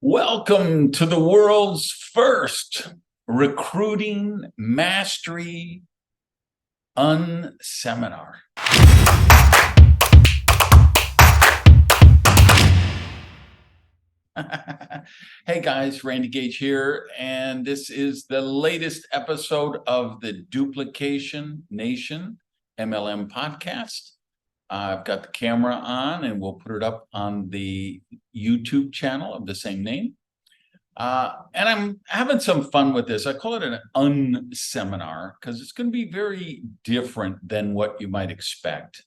Welcome to the world's first recruiting mastery unseminar. Hey guys, Randy Gage here, and this is the latest episode of the Duplication Nation MLM podcast. I've got the camera on, and we'll put it up on the YouTube channel of the same name. And I'm having some fun with this. I call it an unseminar because it's going to be very different than what you might expect.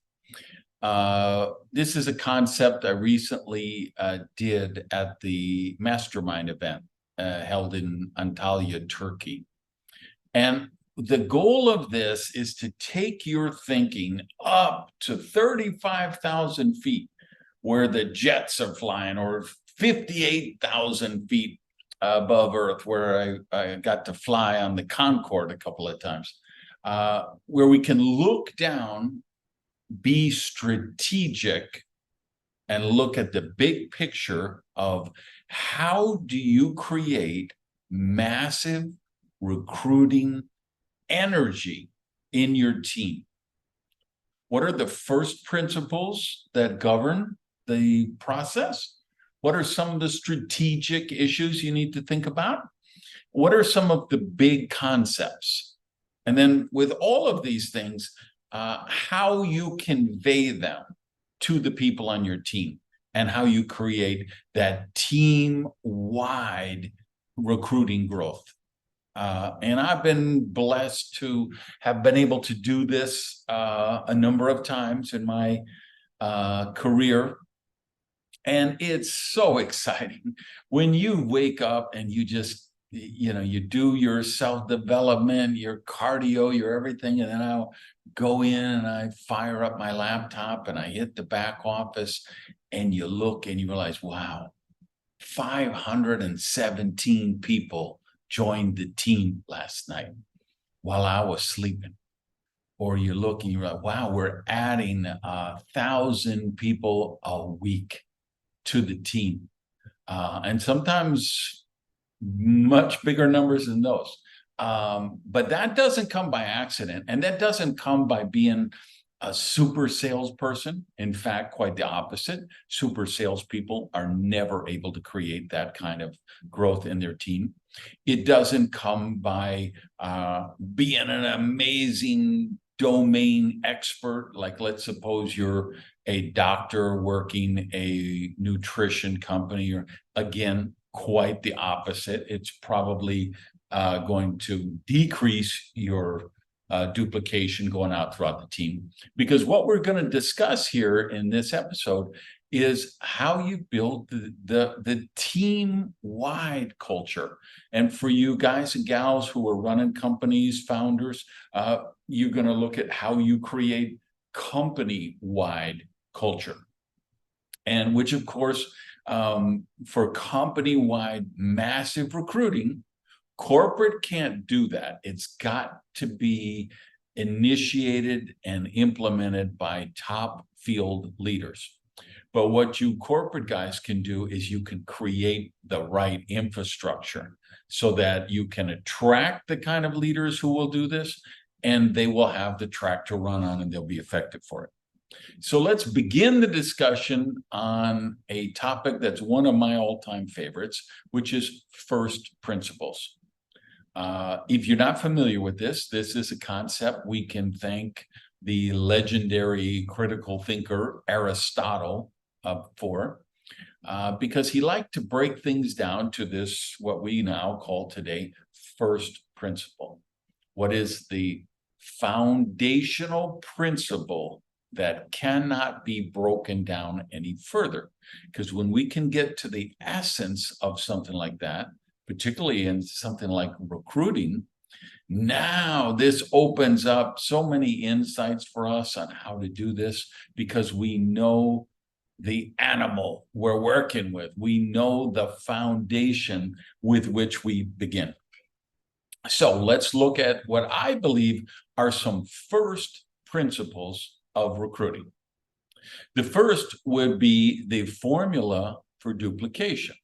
This is a concept I recently did at the mastermind event held in Antalya, Turkey. And the goal of this is to take your thinking up to 35,000 feet where the jets are flying, or 58,000 feet above Earth, where I got to fly on the Concorde a couple of times, where we can look down, be strategic, and look at the big picture of how do you create massive recruiting energy in your team. What are the first principles that govern the process? What are some of the strategic issues you need to think about? What are some of the big concepts? And then with all of these things, how you convey them to the people on your team and how you create that team-wide recruiting growth. And I've been blessed to have been able to do this a number of times in my career. And it's so exciting when you wake up and you just, you do your self-development, your cardio, your everything. And then I'll go in and I fire up my laptop and I hit the back office, and you look and you realize, wow, 517 people joined the team last night while I was sleeping. Or you look and you're like, wow, we're adding 1,000 people a week to the team. And sometimes much bigger numbers than those. But that doesn't come by accident. And that doesn't come by being a super salesperson. In fact, quite the opposite. Super salespeople are never able to create that kind of growth in their team. It doesn't come by being an amazing domain expert. Like, let's suppose you're a doctor working a nutrition company, or again, quite the opposite. It's probably going to decrease your duplication going out throughout the team. Because what we're going to discuss here in this episode is how you build the team-wide culture. And for you guys and gals who are running companies, founders, you're going to look at how you create company-wide culture. And which, of course, for company-wide massive recruiting, corporate can't do that. It's got to be initiated and implemented by top field leaders. But what you corporate guys can do is you can create the right infrastructure so that you can attract the kind of leaders who will do this, and they will have the track to run on and they'll be effective for it. So let's begin the discussion on a topic that's one of my all-time favorites, which is first principles. If you're not familiar with this is a concept we can thank the legendary critical thinker Aristotle for, because he liked to break things down to this, what we now call today, first principle. What is the foundational principle that cannot be broken down any further? Because when we can get to the essence of something like that, particularly in something like recruiting, now this opens up so many insights for us on how to do this, because we know the animal we're working with. We know the foundation with which we begin. So let's look at what I believe are some first principles of recruiting. The first would be the formula for duplication.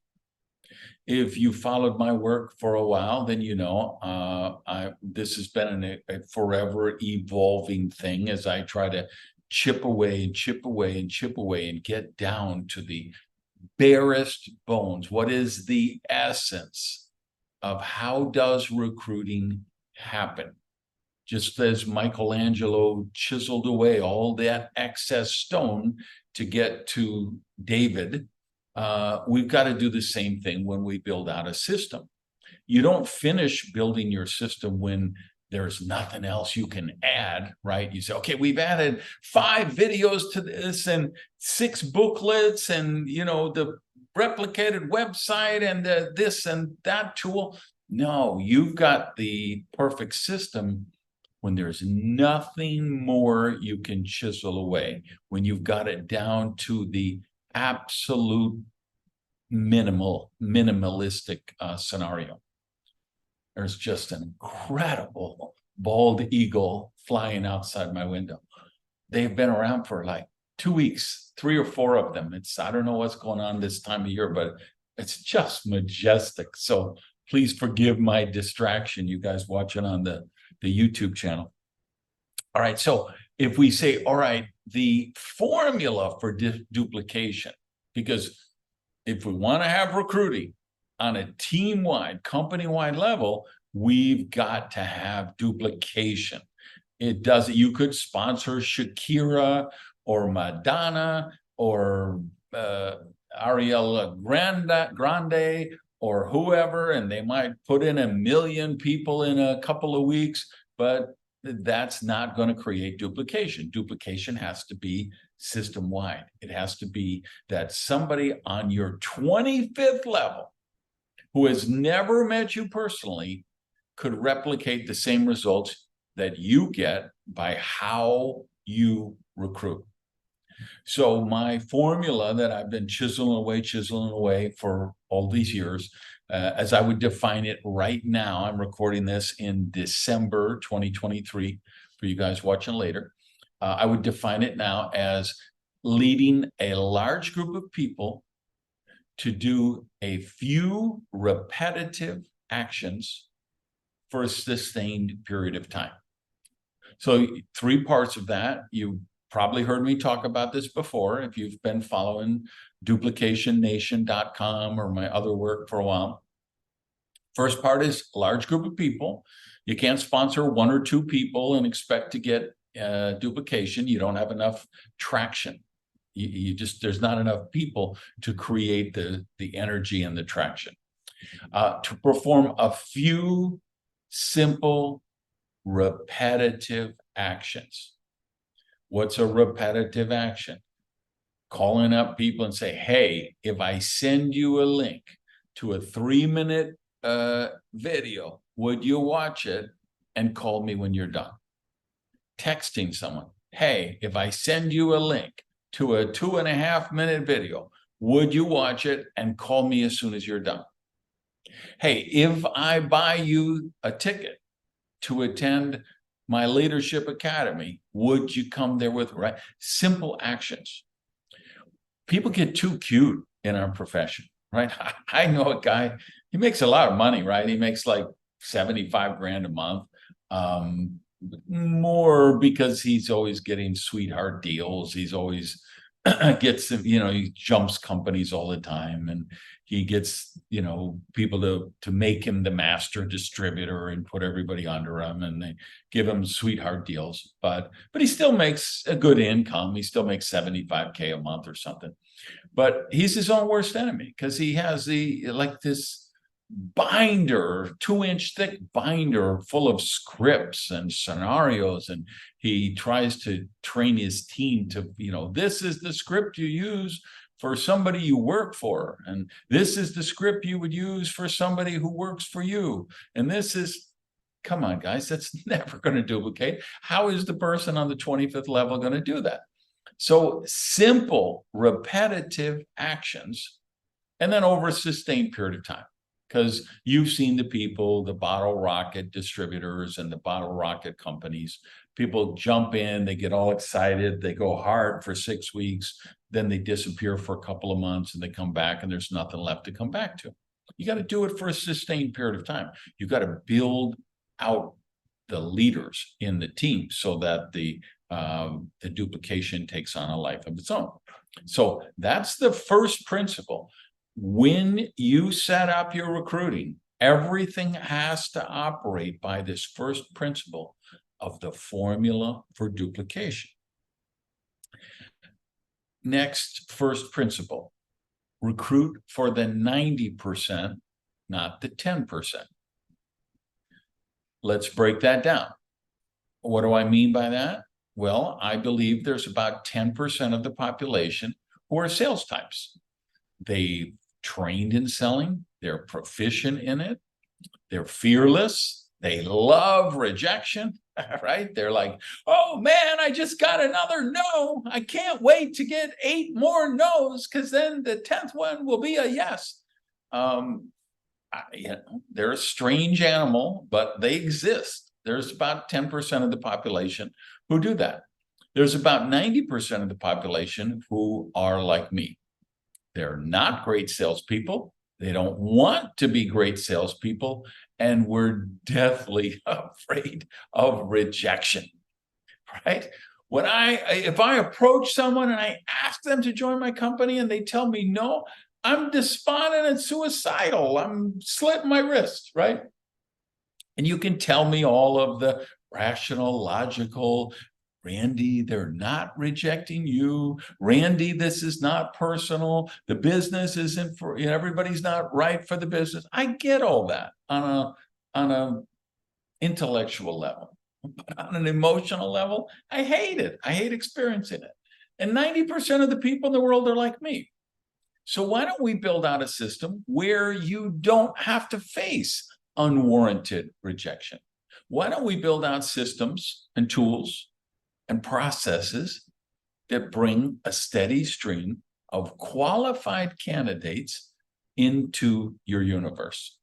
If you followed my work for a while, then you know this has been a forever evolving thing as I try to chip away and chip away and chip away and get down to the barest bones. What is the essence of how does recruiting happen? Just as Michelangelo chiseled away all that excess stone to get to David, we've got to do the same thing when we build out a system. You don't finish building your system when there's nothing else you can add, right? You say, okay, we've added 5 videos to this and 6 booklets and, you know, the replicated website and this and that tool. No, you've got the perfect system when there's nothing more you can chisel away, when you've got it down to the absolute minimalistic scenario. There's just an incredible bald eagle flying outside my window. They've been around for like 2 weeks, 3 or 4 of them. I don't know what's going on this time of year, but it's just majestic. So please forgive my distraction, you guys watching on the YouTube channel. All right, so if we say, all right, the formula for duplication, because if we want to have recruiting on a team-wide, company-wide level, we've got to have duplication. It does. You could sponsor Shakira or Madonna or Ariel Grande or whoever, and they might put in 1 million people in a couple of weeks, but that's not going to create duplication. Duplication has to be system-wide. It has to be that somebody on your 25th level who has never met you personally could replicate the same results that you get by how you recruit. So my formula that I've been chiseling away for all these years, as I would define it right now, I'm recording this in December 2023 for you guys watching later. I would define it now as leading a large group of people to do a few repetitive actions for a sustained period of time. So 3 parts of that. You probably heard me talk about this before if you've been following duplicationnation.com or my other work for a while. First part is a large group of people. You can't sponsor 1 or 2 people and expect to get duplication. You don't have enough traction. There's not enough people to create the energy and the traction. To perform a few simple, repetitive actions. What's a repetitive action? Calling up people and say, hey, if I send you a link to a 3-minute video, would you watch it and call me when you're done? Texting someone, hey, if I send you a link to a 2.5-minute video, would you watch it and call me as soon as you're done? Hey, if I buy you a ticket to attend my leadership academy, would you come there with, right? Simple actions. People get too cute in our profession, right? I know a guy, he makes a lot of money, right? He makes like 75 grand a month. More because he's always getting sweetheart deals. He's always gets, he jumps companies all the time, and he gets, people to make him the master distributor and put everybody under him, and they give him sweetheart deals. But he still makes a good income. He still makes 75K a month or something. But he's his own worst enemy because he has this binder, 2-inch thick binder full of scripts and scenarios, and he tries to train his team to, this is the script you use for somebody you work for, and this is the script you would use for somebody who works for you, and this is, come on guys, that's never going to duplicate. How is the person on the 25th level going to do that? So simple repetitive actions, and then over a sustained period of time. Because you've seen the people, the bottle rocket distributors and the bottle rocket companies, people jump in, they get all excited, they go hard for 6 weeks, then they disappear for a couple of months and they come back and there's nothing left to come back to. You got to do it for a sustained period of time. You got to build out the leaders in the team so that the duplication takes on a life of its own. So that's the first principle. When you set up your recruiting, everything has to operate by this first principle of the formula for duplication. Next, first principle, recruit for the 90%, not the 10%. Let's break that down. What do I mean by that? Well, I believe there's about 10% of the population who are sales types. They trained in selling, they're proficient in it, they're fearless, they love rejection, right? They're like, oh man, I just got another no. I can't wait to get 8 more no's because then the 10th one will be a yes. They're a strange animal, but they exist. There's about 10% of the population who do that. There's about 90% of the population who are like me. They're not great salespeople. They don't want to be great salespeople. And we're deathly afraid of rejection, right? If I approach someone and I ask them to join my company and they tell me no, I'm despondent and suicidal. I'm slitting my wrist, right? And you can tell me all of the rational, logical, Randy, they're not rejecting you. Randy, this is not personal. The business isn't for, everybody's not right for the business. I get all that on a intellectual level. But on an emotional level, I hate it. I hate experiencing it. And 90% of the people in the world are like me. So why don't we build out a system where you don't have to face unwarranted rejection? Why don't we build out systems and tools and processes that bring a steady stream of qualified candidates into your universe?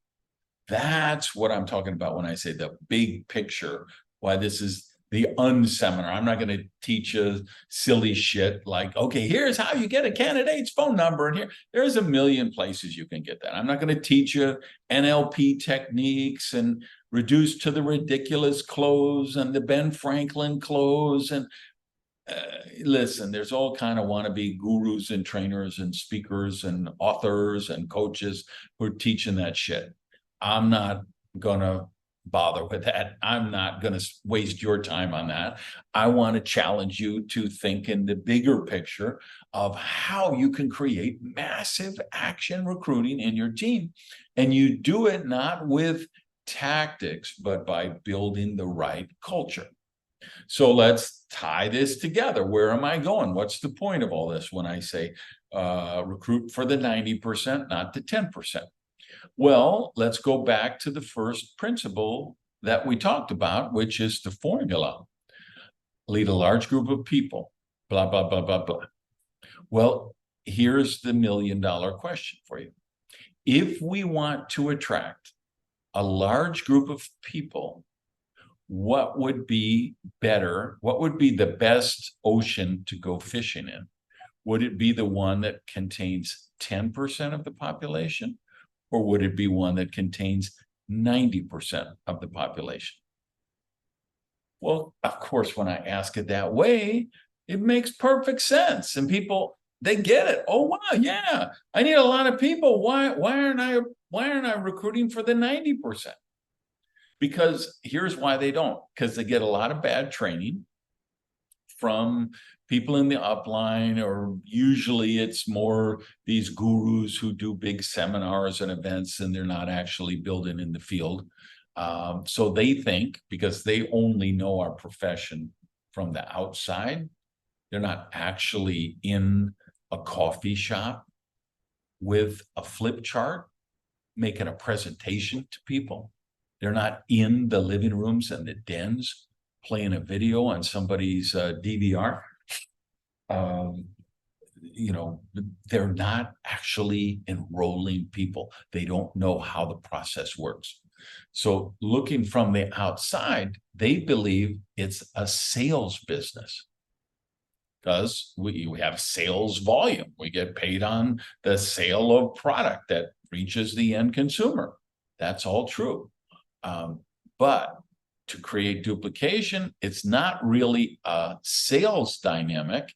That's what I'm talking about when I say the big picture, why this is the unseminar. I'm not going to teach you silly shit like, okay, here's how you get a candidate's phone number. And there's a million places you can get that. I'm not going to teach you NLP techniques and reduce to the ridiculous close and the Ben Franklin close. And listen, there's all kind of wannabe gurus and trainers and speakers and authors and coaches who are teaching that shit. I'm not going to bother with that. I'm not going to waste your time on that. I want to challenge you to think in the bigger picture of how you can create massive action recruiting in your team. And you do it not with tactics, but by building the right culture. So let's tie this together. Where am I going? What's the point of all this when I say recruit for the 90%, not the 10%? Well, let's go back to the first principle that we talked about, which is the formula. Lead a large group of people, blah, blah, blah, blah, blah. Well, here's the $1 million question for you. If we want to attract a large group of people, what would be better? What would be the best ocean to go fishing in? Would it be the one that contains 10% of the population? Or would it be one that contains 90% of the population? Well, of course, when I ask it that way, it makes perfect sense. And people, they get it. Oh, wow, yeah, I need a lot of people. Why aren't I recruiting for the 90%? Because here's why they don't. Because they get a lot of bad training from people in the upline, or usually it's more these gurus who do big seminars and events and they're not actually building in the field. So they think, because they only know our profession from the outside, they're not actually in a coffee shop with a flip chart making a presentation to people. They're not in the living rooms and the dens playing a video on somebody's DVR. They're not actually enrolling people. They don't know how the process works. So looking from the outside, they believe it's a sales business because we have sales volume. We get paid on the sale of product that reaches the end consumer. That's all true. But to create duplication, it's not really a sales dynamic.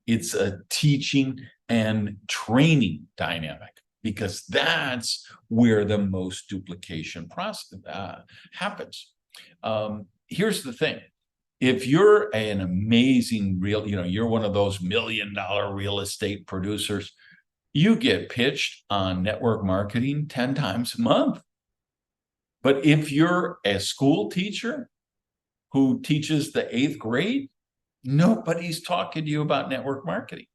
It's a teaching and training dynamic, because that's where the most duplication process happens. Here's the thing. If you're an amazing you're one of those $1 million real estate producers, you get pitched on network marketing 10 times a month. But if you're a school teacher who teaches the 8th grade, nobody's talking to you about network marketing.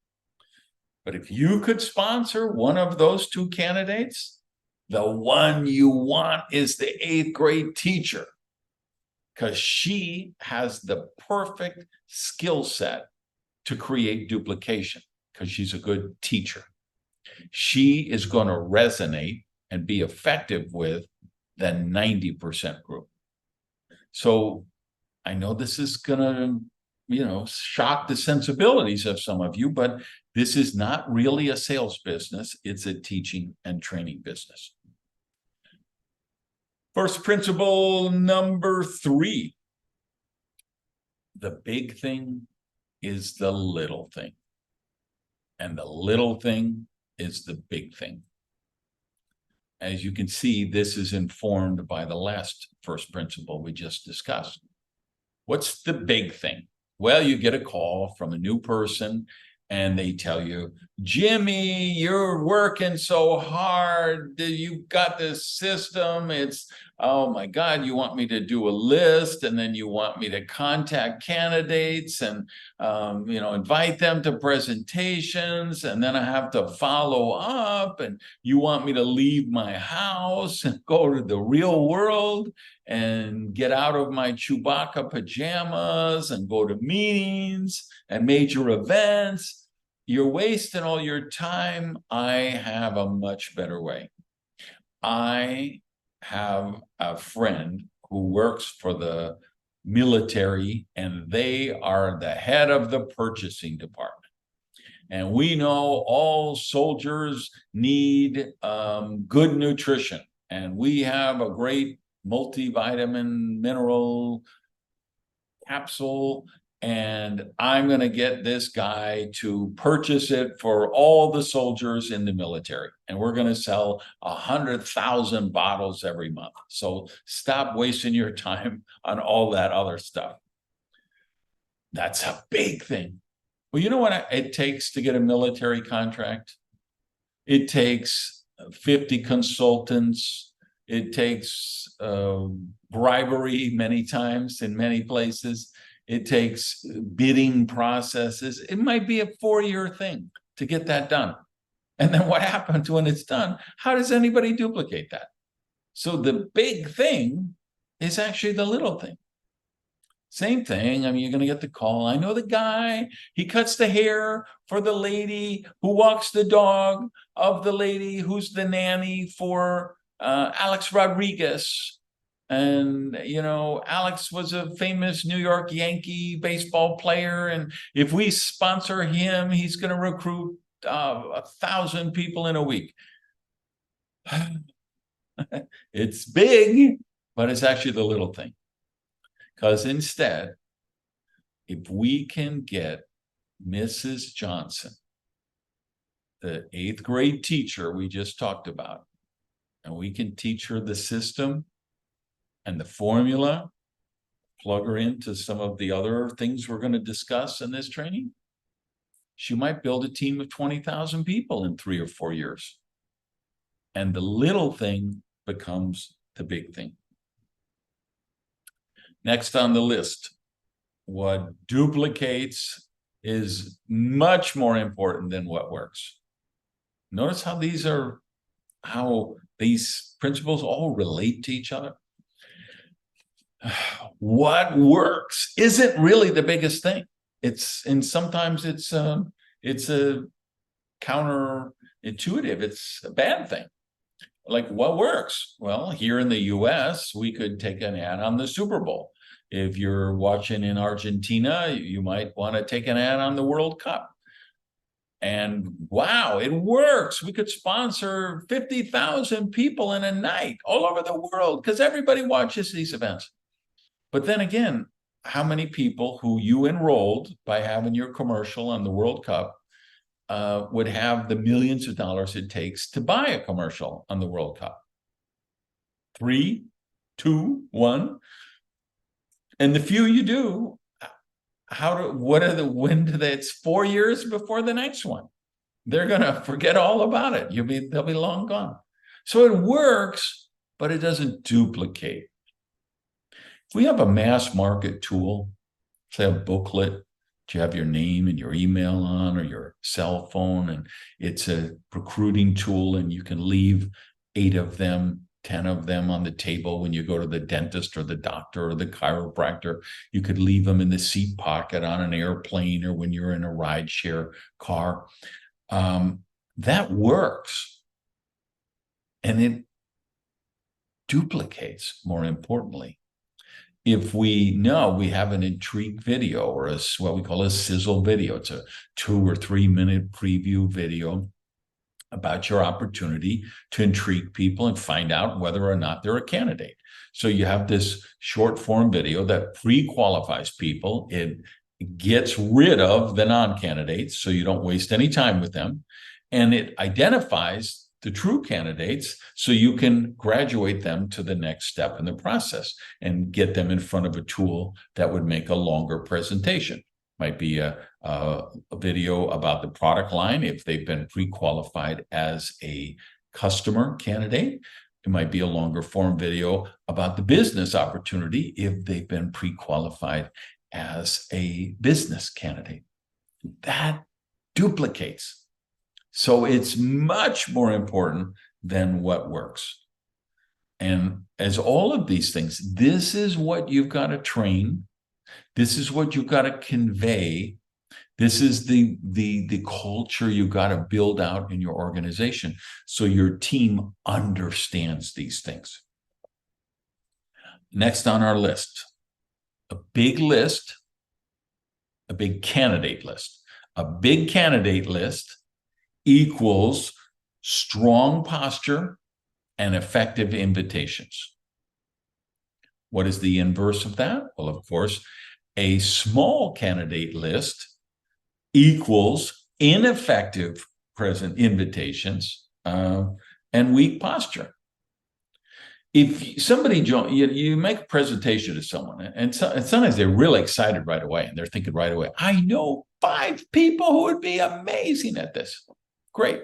But if you could sponsor one of those 2 candidates, the one you want is the 8th grade teacher, because she has the perfect skill set to create duplication, because she's a good teacher. She is going to resonate and be effective with the 90% group. So I know this is going to, shock the sensibilities of some of you, but this is not really a sales business. It's a teaching and training business. First principle number 3. The big thing is the little thing. And the little thing is the big thing. As you can see, this is informed by the last first principle we just discussed. What's the big thing? Well, you get a call from a new person and they tell you, Jimmy, you're working so hard. You've got this system. It's, oh my God, you want me to do a list, and then you want me to contact candidates and, invite them to presentations. And then I have to follow up, and you want me to leave my house and go to the real world and get out of my Chewbacca pajamas and go to meetings and major events. You're wasting all your time. I have a much better way. I have a friend who works for the military, and they are the head of the purchasing department. And we know all soldiers need good nutrition. And we have a great multivitamin mineral capsule, and I'm going to get this guy to purchase it for all the soldiers in the military. And we're going to sell 100,000 bottles every month. So stop wasting your time on all that other stuff. That's a big thing. Well, you know what it takes to get a military contract? It takes 50 consultants. It takes bribery many times in many places. It takes bidding processes. It might be a 4-year thing to get that done. And then what happens when it's done? How does anybody duplicate that? So the big thing is actually the little thing. Same thing. I mean, you're going to get the call. I know the guy. He cuts the hair for the lady who walks the dog of the lady who's the nanny for Alex Rodriguez. And, Alex was a famous New York Yankee baseball player. And if we sponsor him, he's going to recruit 1,000 people in a week. It's big, but it's actually the little thing. Because instead, if we can get Mrs. Johnson, the 8th grade teacher we just talked about, and we can teach her the system and the formula, plug her into some of the other things we're going to discuss in this training, she might build a team of 20,000 people in 3 or 4 years. And the little thing becomes the big thing. Next on the list, what duplicates is much more important than what works. Notice how these principles all relate to each other. What works isn't really the biggest thing. Sometimes it's a counterintuitive. It's a bad thing. Like, what works? Well, here in the US, we could take an ad on the Super Bowl. If you're watching in Argentina, you might want to take an ad on the World Cup. And wow, it works. We could sponsor 50,000 people in a night all over the world because everybody watches these events. But then again, how many people who you enrolled by having your commercial on the World Cup would have the millions of dollars it takes to buy a commercial on the World Cup? 3, 2, 1. And the few you do, when do they, it's 4 years before the next one. They're going to forget all about it. They'll be long gone. So it works, but it doesn't duplicate. If we have a mass market tool, say a booklet, that you have your name and your email on, or your cell phone, and it's a recruiting tool, and you can leave 8 of them, 10 of them on the table when you go to the dentist or the doctor or the chiropractor. You could leave them in the seat pocket on an airplane or when you're in a rideshare car. That works. And it duplicates, more importantly. If we know we have an intrigue video or what we call a sizzle video, it's a 2 or 3 minute preview video about your opportunity to intrigue people and find out whether or not they're a candidate. So you have this short form video that pre-qualifies people. It gets rid of the non-candidates so you don't waste any time with them. And it identifies the true candidates so you can graduate them to the next step in the process and get them in front of a tool that would make a longer presentation. Might be a video about the product line if they've been pre-qualified as a customer candidate. It might be a longer form video about the business opportunity if they've been pre-qualified as a business candidate. That duplicates. So it's much more important than what works. And as all of these things, this is what you've got to train. This is what you've got to convey. This is the culture you've got to build out in your organization so your team understands these things. Next on our list, a big candidate list. A big candidate list equals strong posture and effective invitations. What is the inverse of that? Well, of course, a small candidate list equals ineffective present invitations and weak posture. If somebody you make a presentation to someone, and sometimes they're really excited right away, and they're thinking right away, I know 5 people who would be amazing at this. Great.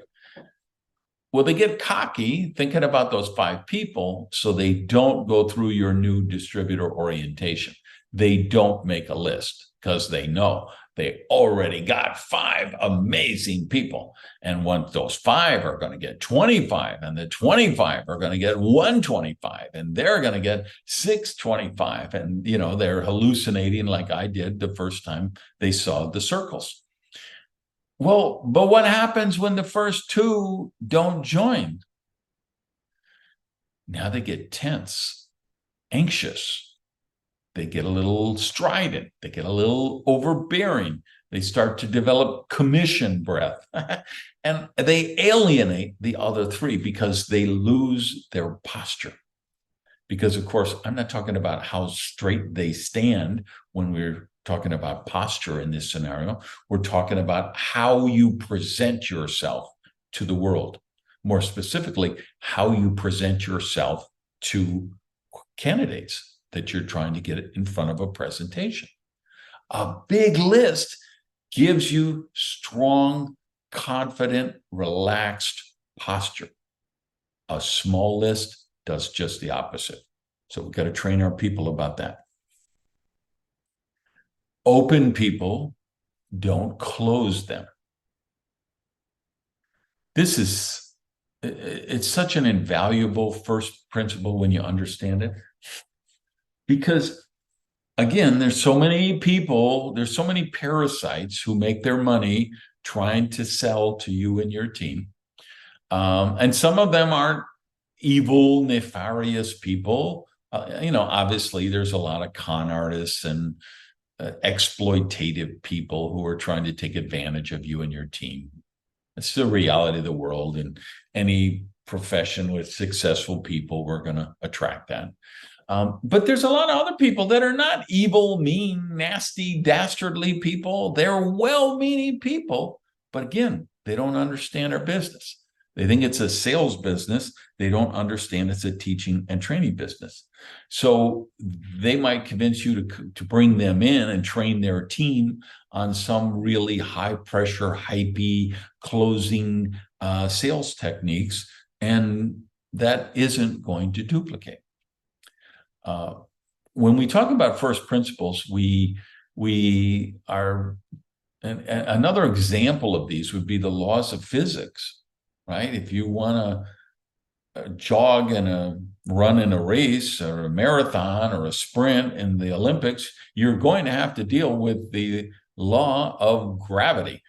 Well, they get cocky thinking about those 5 people, so they don't go through your new distributor orientation. They don't make a list because they know they already got 5 amazing people. And once those 5 are going to get 25, and the 25 are going to get 125, and they're going to get 625. And, they're hallucinating like I did the first time they saw the circles. Well, but what happens when the first 2 don't join? Now they get tense, anxious. They get a little strident. They get a little overbearing. They start to develop commission breath. And they alienate the other 3 because they lose their posture. Because, of course, I'm not talking about how straight they stand when we're talking about posture in this scenario. We're talking about how you present yourself to the world. More specifically, how you present yourself to candidates that you're trying to get in front of a presentation. A big list gives you strong, confident, relaxed posture. A small list does just the opposite. So we've got to train our people about that. Open people, don't close them. It's such an invaluable first principle when you understand it. Because, again, there's so many people, there's so many parasites who make their money trying to sell to you and your team. And some of them aren't evil, nefarious people. Obviously, there's a lot of con artists and exploitative people who are trying to take advantage of you and your team. It's the reality of the world, and any profession with successful people, we're going to attract that. But there's a lot of other people that are not evil, mean, nasty, dastardly people. They're well-meaning people, but again, they don't understand our business. They think it's a sales business. They don't understand it's a teaching and training business. So they might convince you to bring them in and train their team on some really high pressure, hypey closing sales techniques, and that isn't going to duplicate. When we talk about first principles, we are, and another example of these would be the laws of physics, right? If you want to jog and run in a race or a marathon or a sprint in the Olympics, you're going to have to deal with the law of gravity.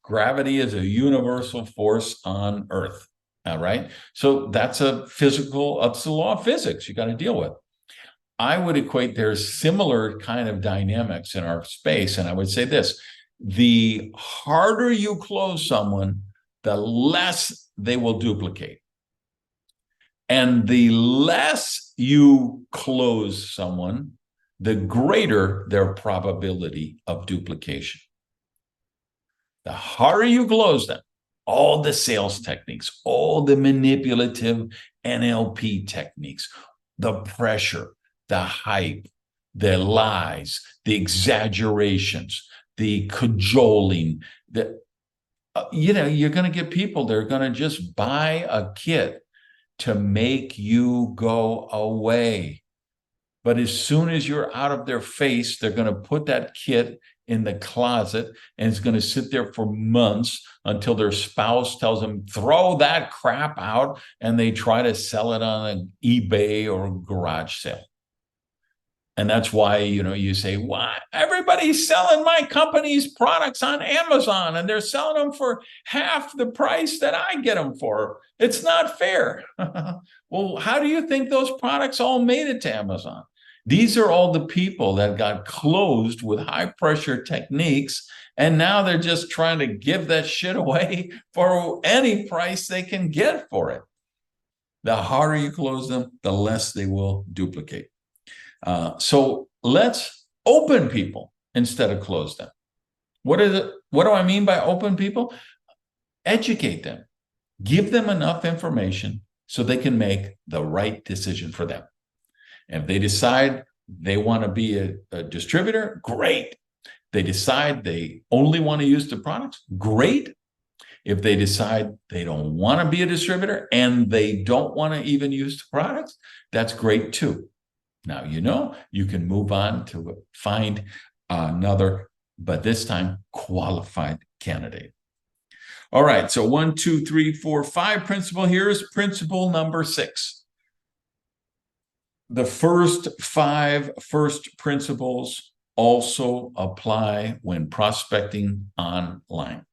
Gravity is a universal force on Earth, all right? So that's that's the law of physics you got to deal with. I would equate there's similar kind of dynamics in our space. And I would say this: the harder you close someone, the less they will duplicate. And the less you close someone, the greater their probability of duplication. The harder you close them, all the sales techniques, all the manipulative NLP techniques, the pressure, the hype, the lies, the exaggerations, the cajoling, you're going to get people, they're going to just buy a kit to make you go away. But as soon as you're out of their face, they're going to put that kit in the closet, and it's going to sit there for months until their spouse tells them, throw that crap out, and they try to sell it on an eBay or a garage sale. And that's why, you say, why everybody's selling my company's products on Amazon, and they're selling them for half the price that I get them for. It's not fair. Well, how do you think those products all made it to Amazon? These are all the people that got closed with high pressure techniques, and now they're just trying to give that shit away for any price they can get for it. The harder you close them, the less they will duplicate. So let's open people instead of close them. What do I mean by open people? Educate them. Give them enough information so they can make the right decision for them. And if they decide they want to be a distributor, great. They decide they only want to use the products, great. If they decide they don't want to be a distributor and they don't want to even use the products, that's great too. Now, you can move on to find another, but this time qualified candidate. All right, so 1, 2, 3, 4, 5 principle. Here's principle number 6. The first 5 first principles also apply when prospecting online.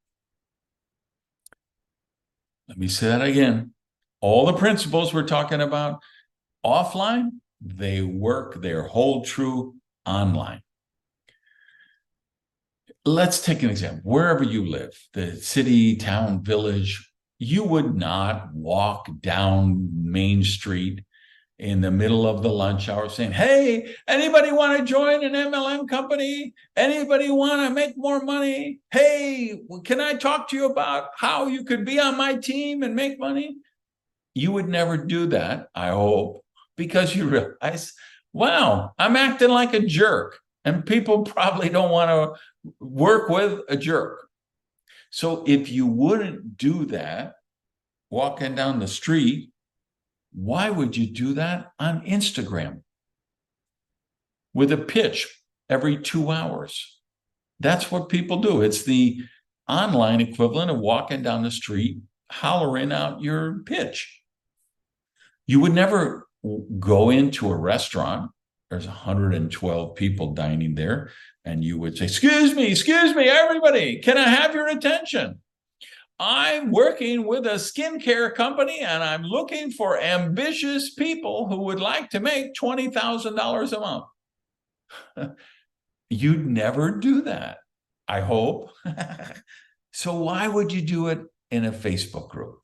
Let me say that again. All the principles we're talking about offline, they hold true online. Let's take an example. Wherever you live, the city, town, village, you would not walk down Main Street in the middle of the lunch hour saying, hey, anybody want to join an MLM company? Anybody want to make more money? Hey, can I talk to you about how you could be on my team and make money? You would never do that, I hope, because you realize, wow, I'm acting like a jerk, and people probably don't want to work with a jerk. So if you wouldn't do that walking down the street, why would you do that on Instagram with a pitch every 2 hours? That's what people do. It's the online equivalent of walking down the street, hollering out your pitch. You would never go into a restaurant. There's 112 people dining there, and you would say, excuse me, everybody, can I have your attention? I'm working with a skincare company, and I'm looking for ambitious people who would like to make $20,000 a month. You'd never do that, I hope. So why would you do it in a Facebook group.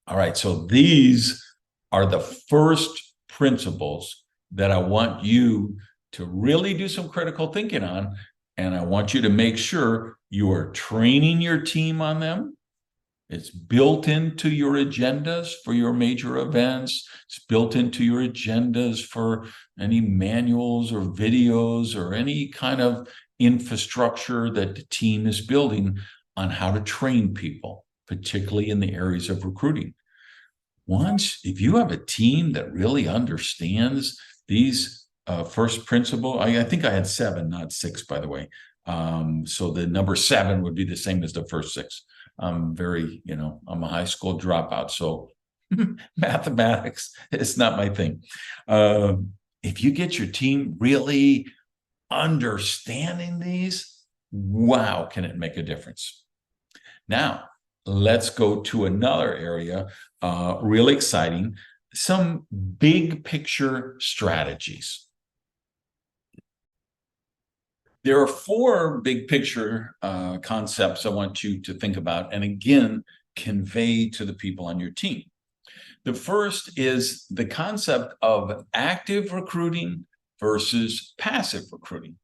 All right, so these are the first principles that I want you to really do some critical thinking on. And I want you to make sure you are training your team on them. It's built into your agendas for your major events. It's built into your agendas for any manuals or videos or any kind of infrastructure that the team is building on how to train people, particularly in the areas of recruiting. If you have a team that really understands these first principle, I think I had 7, not 6, by the way. So the number 7 would be the same as the first 6. I'm a high school dropout, so mathematics is not my thing. If you get your team really understanding these, wow, can it make a difference? Now, let's go to another area, really exciting, some big picture strategies. There are 4 big picture concepts I want you to think about and again, convey to the people on your team. The first is the concept of active recruiting versus passive recruiting.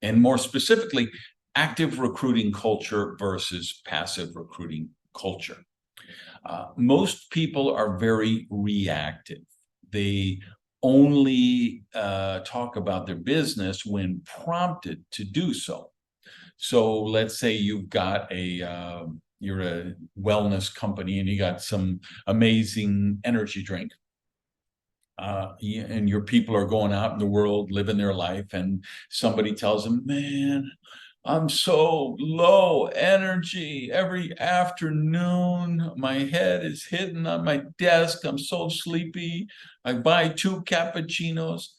And more specifically, active recruiting culture versus passive recruiting culture. Most people are very reactive. They only talk about their business when prompted to do so. So let's say you've got you're a wellness company and you got some amazing energy drink. And your people are going out in the world, living their life, and somebody tells them, man, I'm so low energy every afternoon. My head is hitting on my desk. I'm so sleepy. I buy 2 cappuccinos.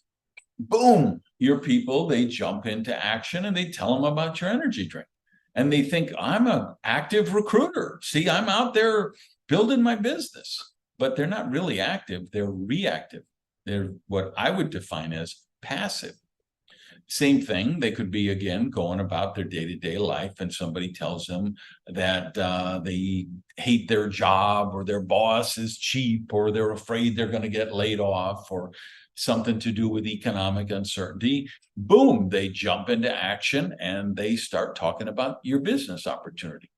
Boom, your people, they jump into action and they tell them about your energy drink. And they think, I'm an active recruiter. See, I'm out there building my business. But they're not really active. They're reactive. They're what I would define as passive. Same thing, they could be, again, going about their day-to-day life and somebody tells them that they hate their job or their boss is cheap or they're afraid they're going to get laid off or something to do with economic uncertainty. Boom, they jump into action and they start talking about your business opportunity.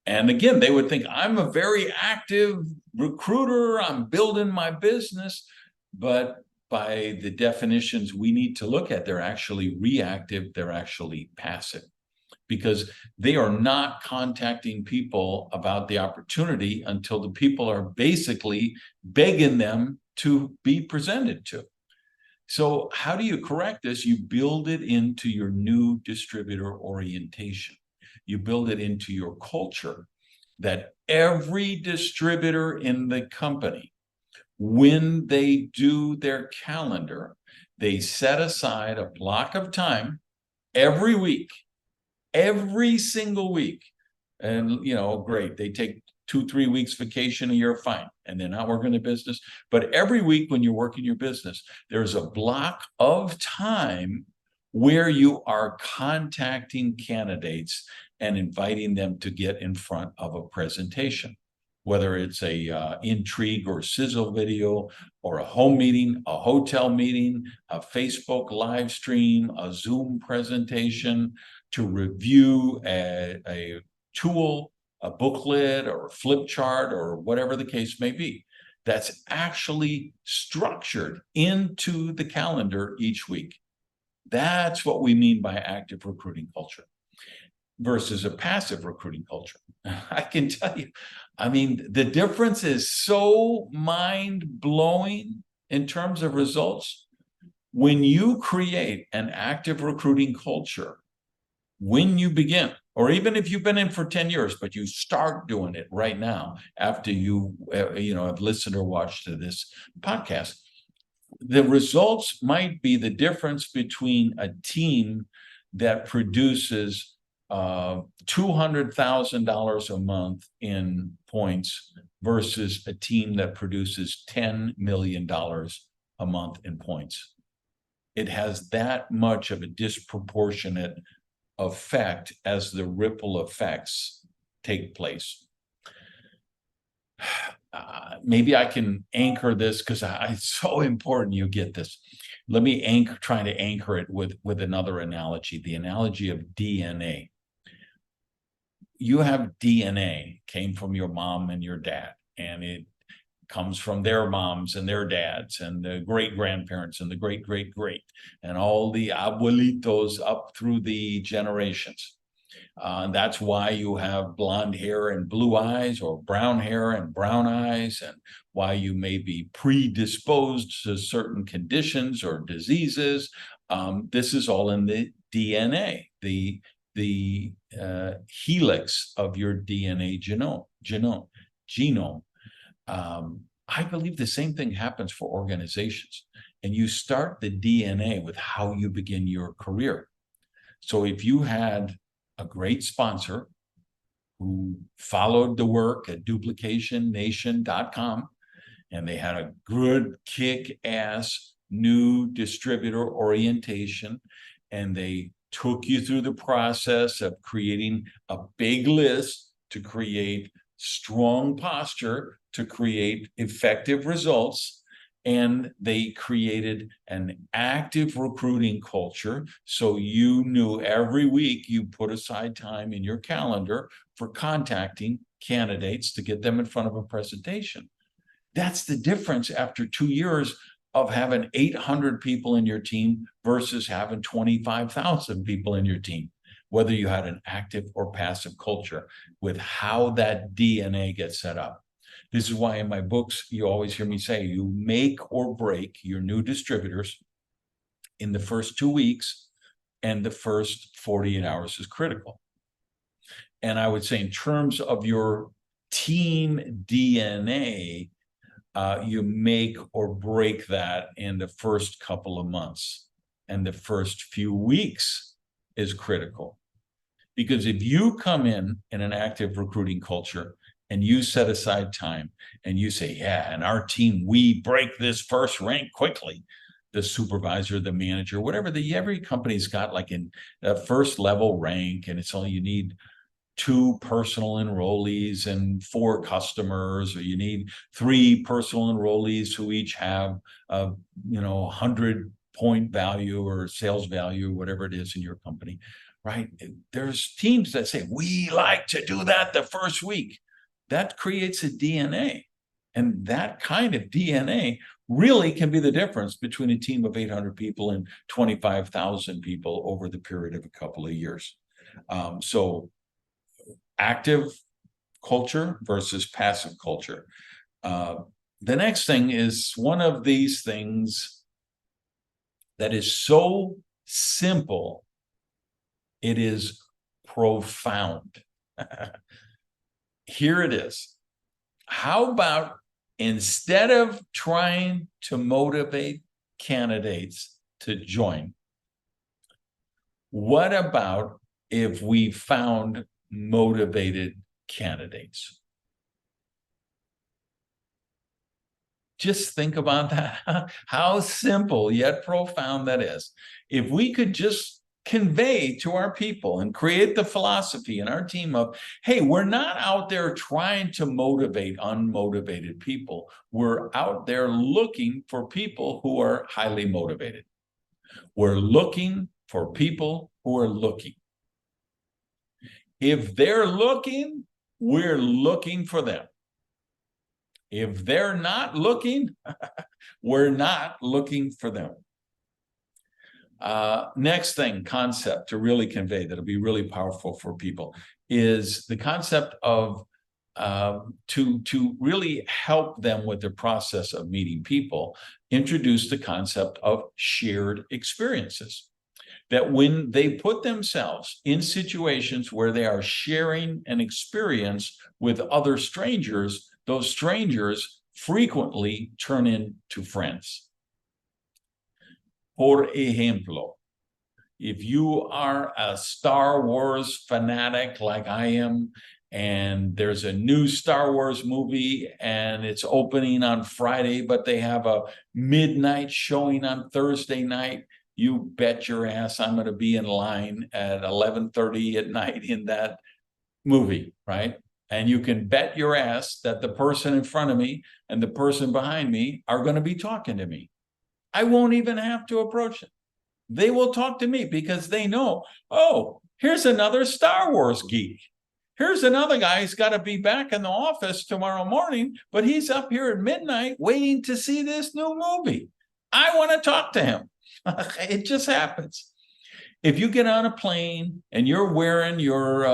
And again, they would think, I'm a very active recruiter, I'm building my business, but by the definitions we need to look at, they're actually reactive, they're actually passive, because they are not contacting people about the opportunity until the people are basically begging them to be presented to. So how do you correct this? You build it into your new distributor orientation. You build it into your culture that every distributor in the company, when they do their calendar, they set aside a block of time every week, every single week. And, great, they take 2-3 weeks vacation a year, fine, and they're not working the business. But every week when you're working your business, there's a block of time where you are contacting candidates and inviting them to get in front of a presentation, whether it's a intrigue or sizzle video or a home meeting, a hotel meeting, a Facebook live stream, a Zoom presentation, to review a tool, a booklet or a flip chart or whatever the case may be. That's actually structured into the calendar each week. That's what we mean by active recruiting culture versus a passive recruiting culture. I can tell you, the difference is so mind-blowing in terms of results. When you create an active recruiting culture, when you begin, or even if you've been in for 10 years, but you start doing it right now after you have listened or watched to this podcast, the results might be the difference between a team that produces $200,000 a month in points versus a team that produces $10 million a month in points. It has that much of a disproportionate effect as the ripple effects take place. Maybe I can anchor this because it's so important you get this. Let me try to anchor it with another analogy, the analogy of DNA. You have DNA, came from your mom and your dad, and it comes from their moms and their dads and the great-grandparents and the great-great-great and all the abuelitos up through the generations. That's why you have blonde hair and blue eyes, or brown hair and brown eyes, and why you may be predisposed to certain conditions or diseases. This is all in the DNA, the helix of your DNA genome. I believe the same thing happens for organizations. And you start the DNA with how you begin your career. So if you had a great sponsor who followed the work at duplicationnation.com, and they had a good kick-ass new distributor orientation, and they took you through the process of creating a big list to create strong posture, to create effective results, and they created an active recruiting culture. So you knew every week you put aside time in your calendar for contacting candidates to get them in front of a presentation. That's the difference after 2 years of having 800 people in your team versus having 25,000 people in your team, whether you had an active or passive culture, with how that DNA gets set up. This is why in my books, you always hear me say, you make or break your new distributors in the first 2 weeks, and the first 48 hours is critical. And I would say in terms of your team DNA, you make or break that in the first couple of months, and the first few weeks is critical. Because if you come in an active recruiting culture and you set aside time and you say, yeah, and our team, we break this first rank quickly, the supervisor, the manager, whatever, every company's got like a first level rank, and it's only, you need 2 personal enrollees and 4 customers, or you need 3 personal enrollees who each have a 100-point value or sales value, whatever it is in your company, right? There's teams that say, we like to do that the first week. That creates a DNA. And that kind of DNA really can be the difference between a team of 800 people and 25,000 people over the period of a couple of years. So active culture versus passive culture. The next thing is one of these things that is so simple, it is profound. Here it is. How about, instead of trying to motivate candidates to join, what about if we found motivated candidates? Just think about that. How simple yet profound that is. If we could just convey to our people and create the philosophy in our team of, hey, we're not out there trying to motivate unmotivated people. We're out there looking for people who are highly motivated. We're looking for people who are looking. If they're looking, we're looking for them. If they're not looking, we're not looking for them. Next thing, concept to really convey that'll be really powerful for people is the concept of to really help them with the process of meeting people, introduce the concept of shared experiences. That when they put themselves in situations where they are sharing an experience with other strangers, those strangers frequently turn into friends. Por ejemplo, if you are a Star Wars fanatic like I am, and there's a new Star Wars movie and it's opening on Friday, but they have a midnight showing on Thursday night, you bet your ass I'm going to be in line at 11:30 at night in that movie, right? And you can bet your ass that the person in front of me and the person behind me are going to be talking to me. I won't even have to approach them. They will talk to me because they know, oh, here's another Star Wars geek. Here's another guy who's got to be back in the office tomorrow morning, but he's up here at midnight waiting to see this new movie. I want to talk to him. It just happens. If you get on a plane and you're wearing your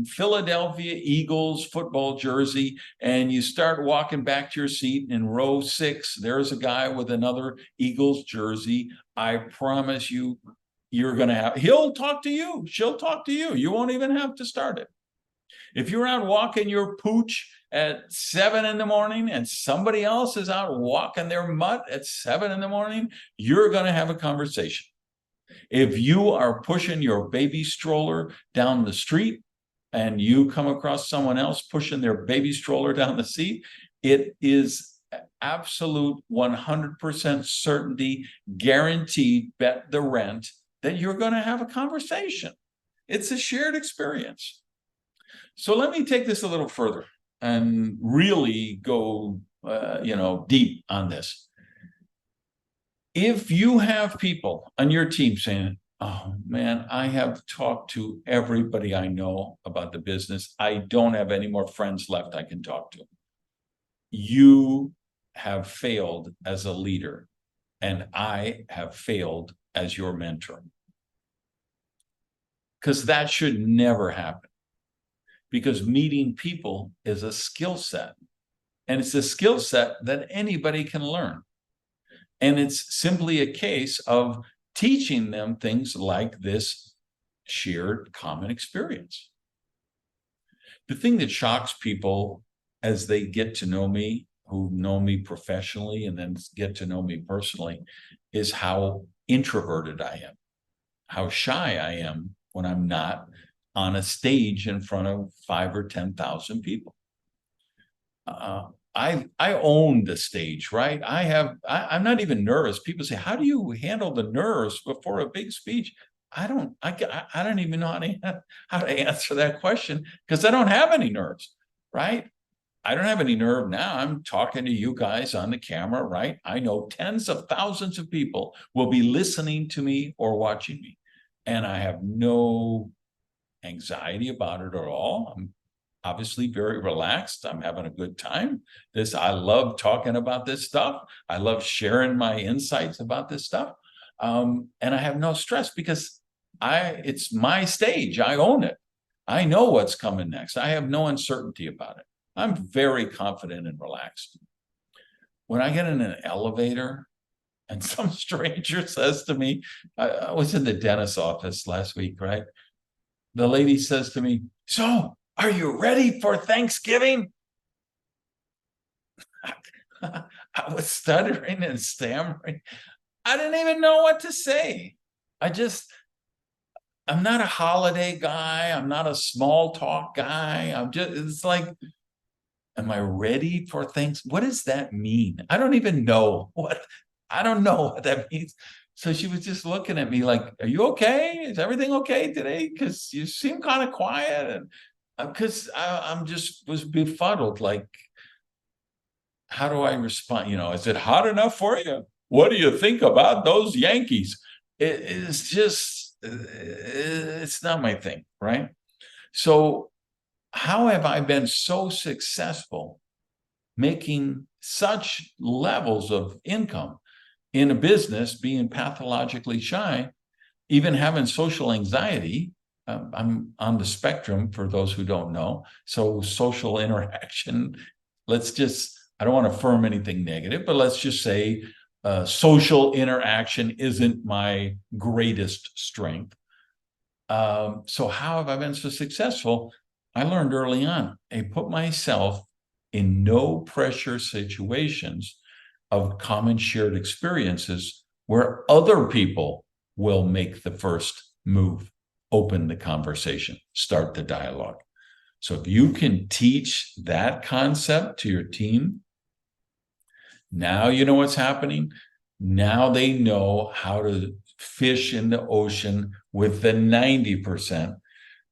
Philadelphia Eagles football jersey and you start walking back to your seat in row 6, there's a guy with another Eagles jersey. I promise you, you're going to have, he'll talk to you. She'll talk to you. You won't even have to start it. If you're out walking your pooch at 7 in the morning and somebody else is out walking their mutt at 7 in the morning, you're going to have a conversation. If you are pushing your baby stroller down the street and you come across someone else pushing their baby stroller down the seat, it is absolute 100% certainty, guaranteed, bet the rent that you're going to have a conversation. It's a shared experience. So let me take this a little further and really go, deep on this. If you have people on your team saying, oh man, I have talked to everybody I know about the business. I don't have any more friends left I can talk to. You have failed as a leader, and I have failed as your mentor. Because that should never happen. Because meeting people is a skill set. And it's a skill set that anybody can learn. And it's simply a case of teaching them things like this shared common experience. The thing that shocks people as they get to know me, who know me professionally and then get to know me personally, is how introverted I am, how shy I am when I'm not on a stage in front of 5 or 10,000 people. I own the stage, right? I'm not even nervous. People say, how do you handle the nerves before a big speech? I don't even know how to answer that question because I don't have any nerves, right? I don't have any nerve now. I'm talking to you guys on the camera, right? I know tens of thousands of people will be listening to me or watching me. And I have no anxiety about it at all. I'm obviously very relaxed. I'm having a good time. I love talking about this stuff. I love sharing my insights about this stuff. And I have no stress because it's my stage. I own it. I know what's coming next. I have no uncertainty about it. I'm very confident and relaxed. When I get in an elevator and some stranger says to me, I was in the dentist's office last week, right? The lady says to me, so are you ready for Thanksgiving? I was stuttering and stammering. I didn't even know what to say. I'm not a holiday guy. I'm not a small talk guy. It's like, am I ready for things? What does that mean? I don't even know I don't know what that means. So she was just looking at me like, are you okay? Is everything okay today? Because you seem kind of quiet. And because I'm just was befuddled. Like, how do I respond? Is it hot enough for you? What do you think about those Yankees? It's just, it's not my thing, right? So how have I been so successful making such levels of income in a business, being pathologically shy, even having social anxiety? I'm on the spectrum for those who don't know. So social interaction, I don't want to affirm anything negative, but let's just say social interaction isn't my greatest strength. So how have I been so successful? I learned early on, I put myself in no pressure situations of common shared experiences where other people will make the first move, open the conversation, start the dialogue. So if you can teach that concept to your team, now you know what's happening. Now they know how to fish in the ocean with the 90%.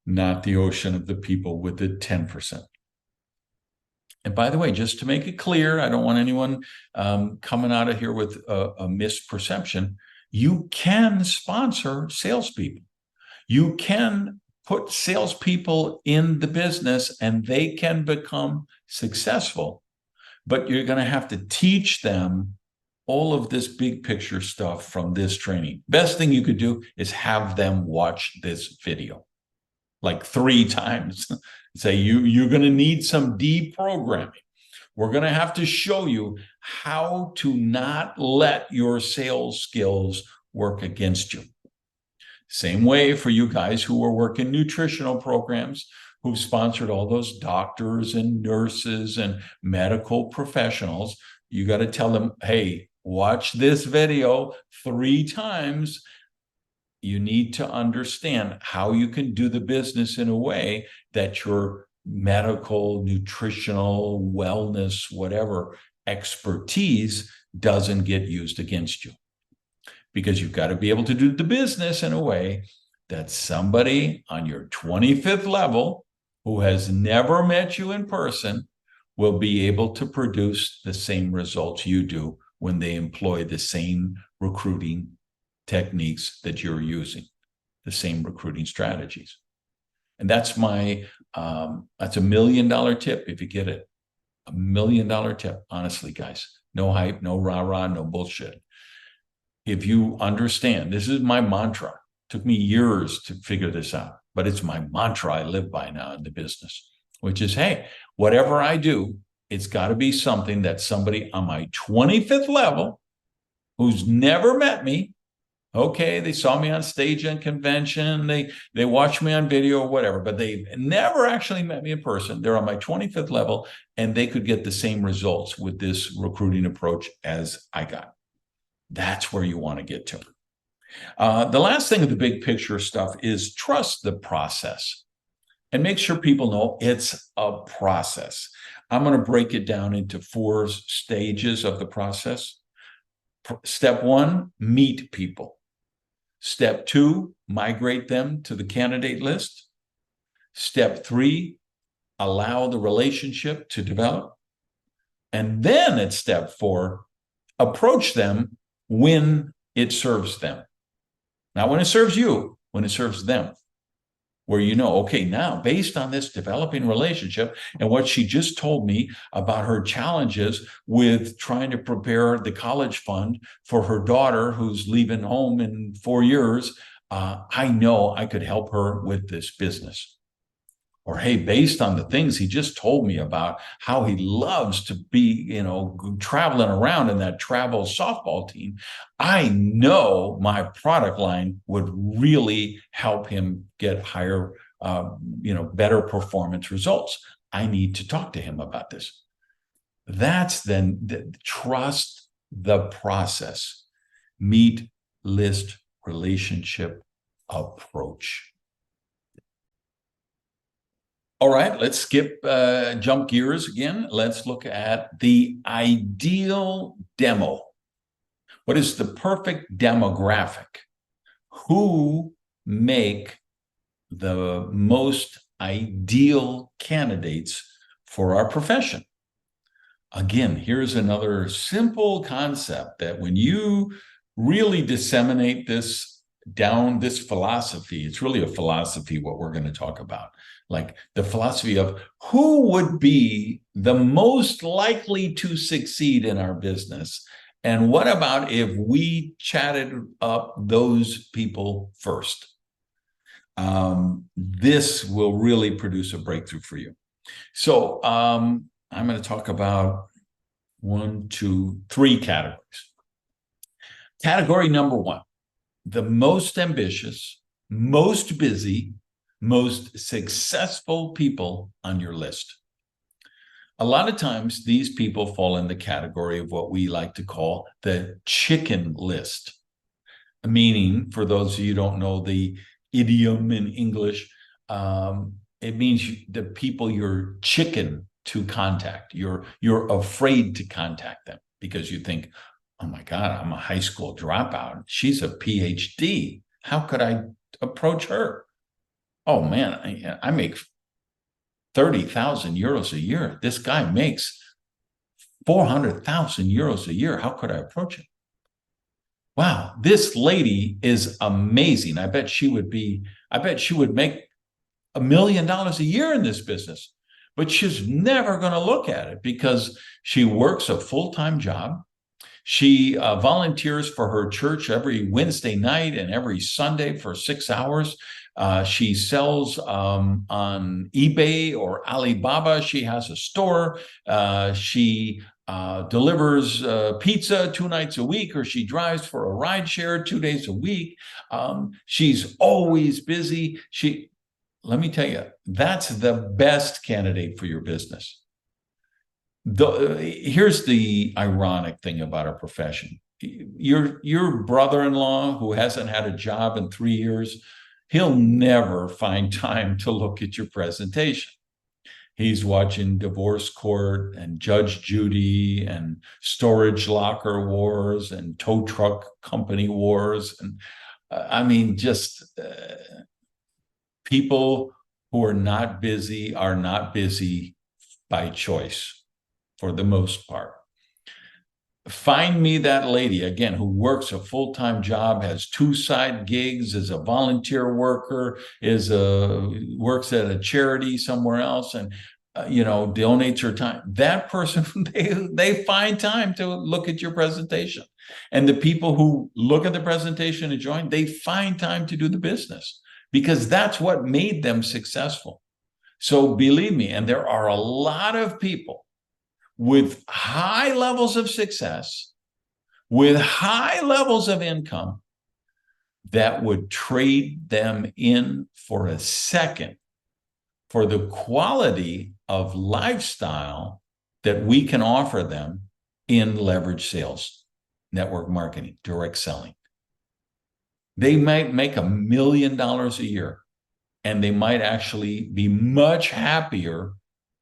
not the ocean of the people with the 10%. And by the way, just to make it clear, I don't want anyone coming out of here with a misperception. You can sponsor salespeople. You can put salespeople in the business and they can become successful, but you're going to have to teach them all of this big picture stuff from this training. Best thing you could do is have them watch this video like 3 times. Say, you're going to need some deprogramming. We're going to have to show you how to not let your sales skills work against you. Same way for you guys who are working nutritional programs, who've sponsored all those doctors and nurses and medical professionals. You got to tell them, hey, watch this video 3 times. You need to understand how you can do the business in a way that your medical, nutritional, wellness, whatever expertise doesn't get used against you. Because you've got to be able to do the business in a way that somebody on your 25th level who has never met you in person will be able to produce the same results you do when they employ the same recruiting techniques that you're using, the same recruiting strategies. And that's my, that's $1 million tip if you get it. $1 million tip, honestly, guys. No hype, no rah-rah, no bullshit. If you understand, this is my mantra. It took me years to figure this out, but it's my mantra I live by now in the business, which is, hey, whatever I do, it's got to be something that somebody on my 25th level who's never met me, okay, they saw me on stage and convention, they watched me on video or whatever, but they've never actually met me in person. They're on my 25th level, and they could get the same results with this recruiting approach as I got. That's where you want to get to. The last thing of the big picture stuff is trust the process and make sure people know it's a process. I'm going to break it down into 4 stages of the process. Step 1, meet people. Step 2, migrate them to the candidate list. Step 3, allow the relationship to develop. And then at step 4, approach them when it serves them. Not when it serves you, when it serves them. Where you know, okay, now based on this developing relationship and what she just told me about her challenges with trying to prepare the college fund for her daughter who's leaving home in 4 years, I know I could help her with this business. Or, hey, based on the things he just told me about how he loves to be, traveling around in that travel softball team, I know my product line would really help him get higher, better performance results. I need to talk to him about this. That's then trust the process. Meet, list, relationship, approach. All right, let's jump gears again. Let's look at the ideal demo. What is the perfect demographic? Who make the most ideal candidates for our profession? Again, here's another simple concept that when you really disseminate this down, this philosophy, it's really a philosophy what we're going to talk about. Like the philosophy of who would be the most likely to succeed in our business. And what about if we chatted up those people first? This will really produce a breakthrough for you. So I'm going to talk about 1, 2, 3 categories. Category number 1, the most ambitious, most busy, most successful people on your list. A lot of times, these people fall in the category of what we like to call the chicken list. Meaning, for those of you who don't know the idiom in English, it means the people you're chicken to contact. You're afraid to contact them because you think, oh my God, I'm a high school dropout. She's a PhD. How could I approach her? Oh man, I make 30,000 euros a year. This guy makes 400,000 euros a year. How could I approach it? Wow, this lady is amazing. I bet she would make $1 million a year in this business, but she's never going to look at it because she works a full-time job. She volunteers for her church every Wednesday night and every Sunday for 6 hours. She sells on eBay or Alibaba. She has a store. She delivers pizza 2 nights a week, or she drives for a ride share 2 days a week. She's always busy. Let me tell you, that's the best candidate for your business. Here's the ironic thing about our profession. Your brother-in-law who hasn't had a job in 3 years, he'll never find time to look at your presentation. He's watching Divorce Court and Judge Judy and Storage Locker Wars and Tow Truck Company Wars. And I mean, just people who are not busy by choice for the most part. Find me that lady, again, who works a full-time job, has 2 side gigs, is a volunteer worker, works at a charity somewhere else, and donates her time. That person, they find time to look at your presentation. And the people who look at the presentation and join, they find time to do the business, because that's what made them successful. So believe me, and there are a lot of people with high levels of success, with high levels of income, that would trade them in for a second for the quality of lifestyle that we can offer them in leverage sales, network marketing, direct selling. They might make $1 million a year, and they might actually be much happier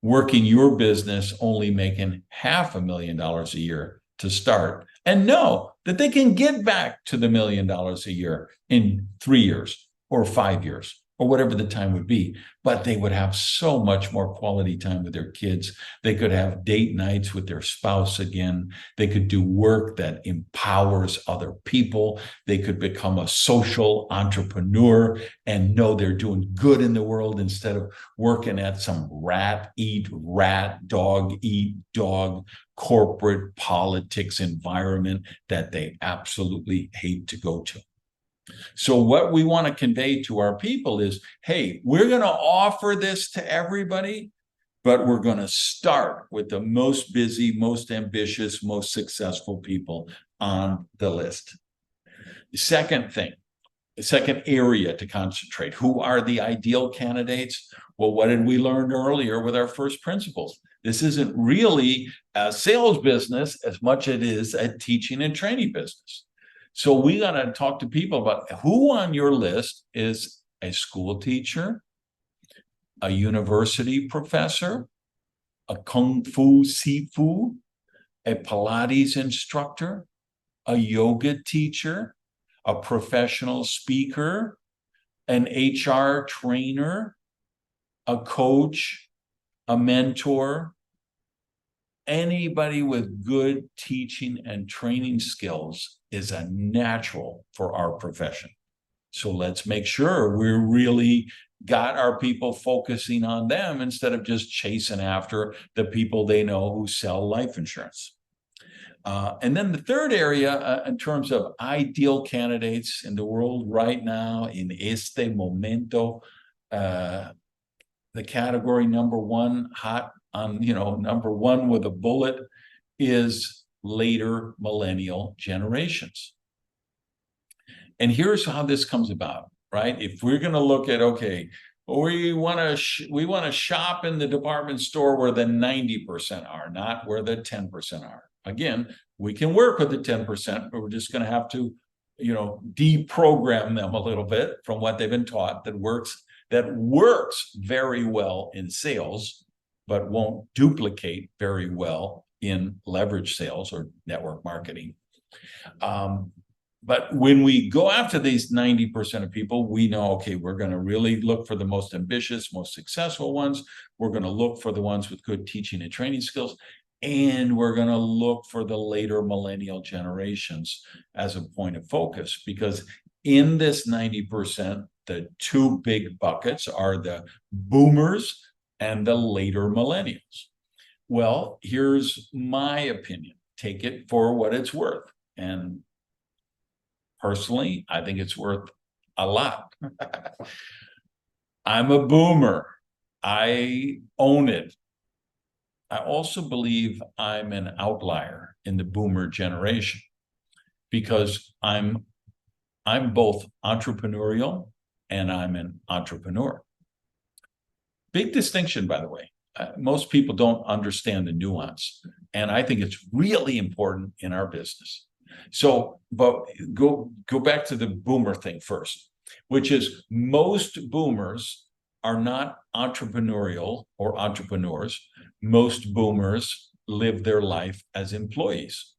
working your business, only making $500,000 a year to start, and know that they can get back to the $1 million a year in 3 years or 5 years or whatever the time would be. But they would have so much more quality time with their kids. They could have date nights with their spouse again. They could do work that empowers other people. They could become a social entrepreneur and know they're doing good in the world instead of working at some rat eat rat, dog eat dog corporate politics environment that they absolutely hate to go to. So what we want to convey to our people is, hey, we're going to offer this to everybody, but we're going to start with the most busy, most ambitious, most successful people on the list. The second area to concentrate. Who are the ideal candidates? Well, what did we learn earlier with our first principles? This isn't really a sales business as much as it is a teaching and training business. So we got to talk to people about who on your list is a school teacher, a university professor, a Kung Fu Sifu, a Pilates instructor, a yoga teacher, a professional speaker, an HR trainer, a coach, a mentor. Anybody with good teaching and training skills is a natural for our profession. So let's make sure we're really got our people focusing on them instead of just chasing after the people they know who sell life insurance. And then the third area, in terms of ideal candidates in the world right now, in este momento, the category number one, hot on, number one with a bullet, is later millennial generations. And here's how this comes about, right? If we're going to look at, okay, we want to shop in the department store where the 90% are, not where the 10% are. Again, we can work with the 10%, but we're just going to have to, deprogram them a little bit from what they've been taught that works very well in sales, but won't duplicate very well in leverage sales or network marketing. But when we go after these 90% of people, we know, okay, we're going to really look for the most ambitious, most successful ones. We're going to look for the ones with good teaching and training skills. And we're going to look for the later millennial generations as a point of focus, because in this 90%, the two big buckets are the boomers and the later millennials. Well, here's my opinion. Take it for what it's worth. And personally, I think it's worth a lot. I'm a boomer. I own it. I also believe I'm an outlier in the boomer generation because I'm both entrepreneurial and I'm an entrepreneur. Big distinction, by the way. Most people don't understand the nuance, and I think it's really important in our business. So, but go back to the boomer thing first, which is most boomers are not entrepreneurial or entrepreneurs. Most boomers live their life as employees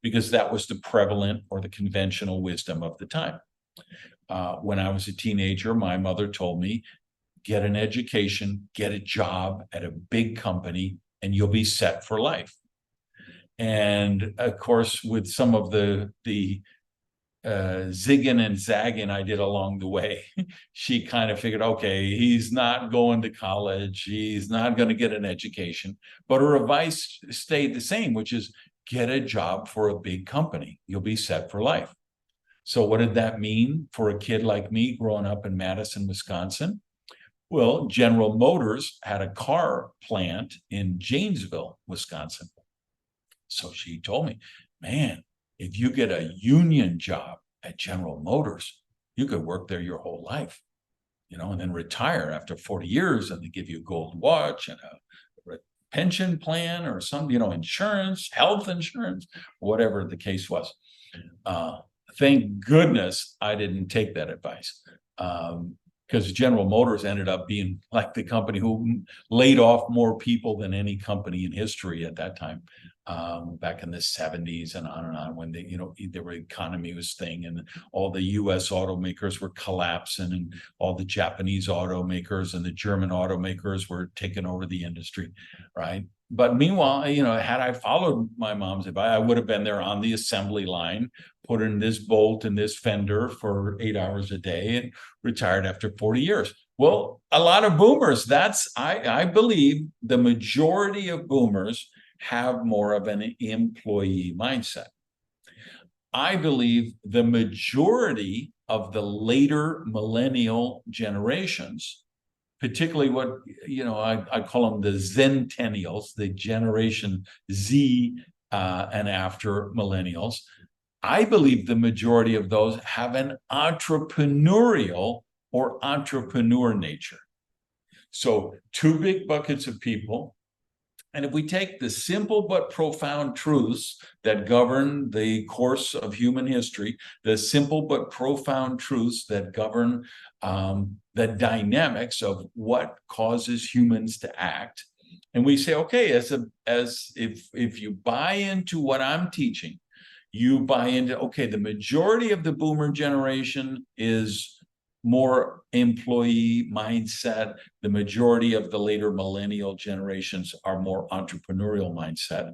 because that was the prevalent or the conventional wisdom of the time. When I was a teenager, my mother told me, get an education, get a job at a big company, and you'll be set for life. And of course, with some of the zigging and zagging I did along the way, she kind of figured, okay, he's not going to college, he's not going to get an education. But her advice stayed the same, which is get a job for a big company. You'll be set for life. So what did that mean for a kid like me growing up in Madison, Wisconsin? Well, General Motors had a car plant in Janesville, Wisconsin. So she told me, man, if you get a union job at General Motors, you could work there your whole life, and then retire after 40 years, and they give you a gold watch and a pension plan or some, insurance, health insurance, whatever the case was. Thank goodness I didn't take that advice. Because General Motors ended up being like the company who laid off more people than any company in history at that time, back in the 70s and on when the economy was thing and all the U.S. automakers were collapsing and all the Japanese automakers and the German automakers were taking over the industry, right? But meanwhile, had I followed my mom's advice, I would have been there on the assembly line, put in this bolt and this fender for 8 hours a day and retired after 40 years. Well, a lot of boomers, I believe the majority of boomers have more of an employee mindset. I believe the majority of the later millennial generations, particularly what, I call them the Zentennials, the Generation Z and after millennials, I believe the majority of those have an entrepreneurial or entrepreneur nature. So two big buckets of people. And if we take the simple but profound truths that govern the course of human history, the simple but profound truths that govern the dynamics of what causes humans to act, and we say, okay, if you buy into what I'm teaching, you buy into, okay, the majority of the boomer generation is more employee mindset. The majority of the later millennial generations are more entrepreneurial mindset.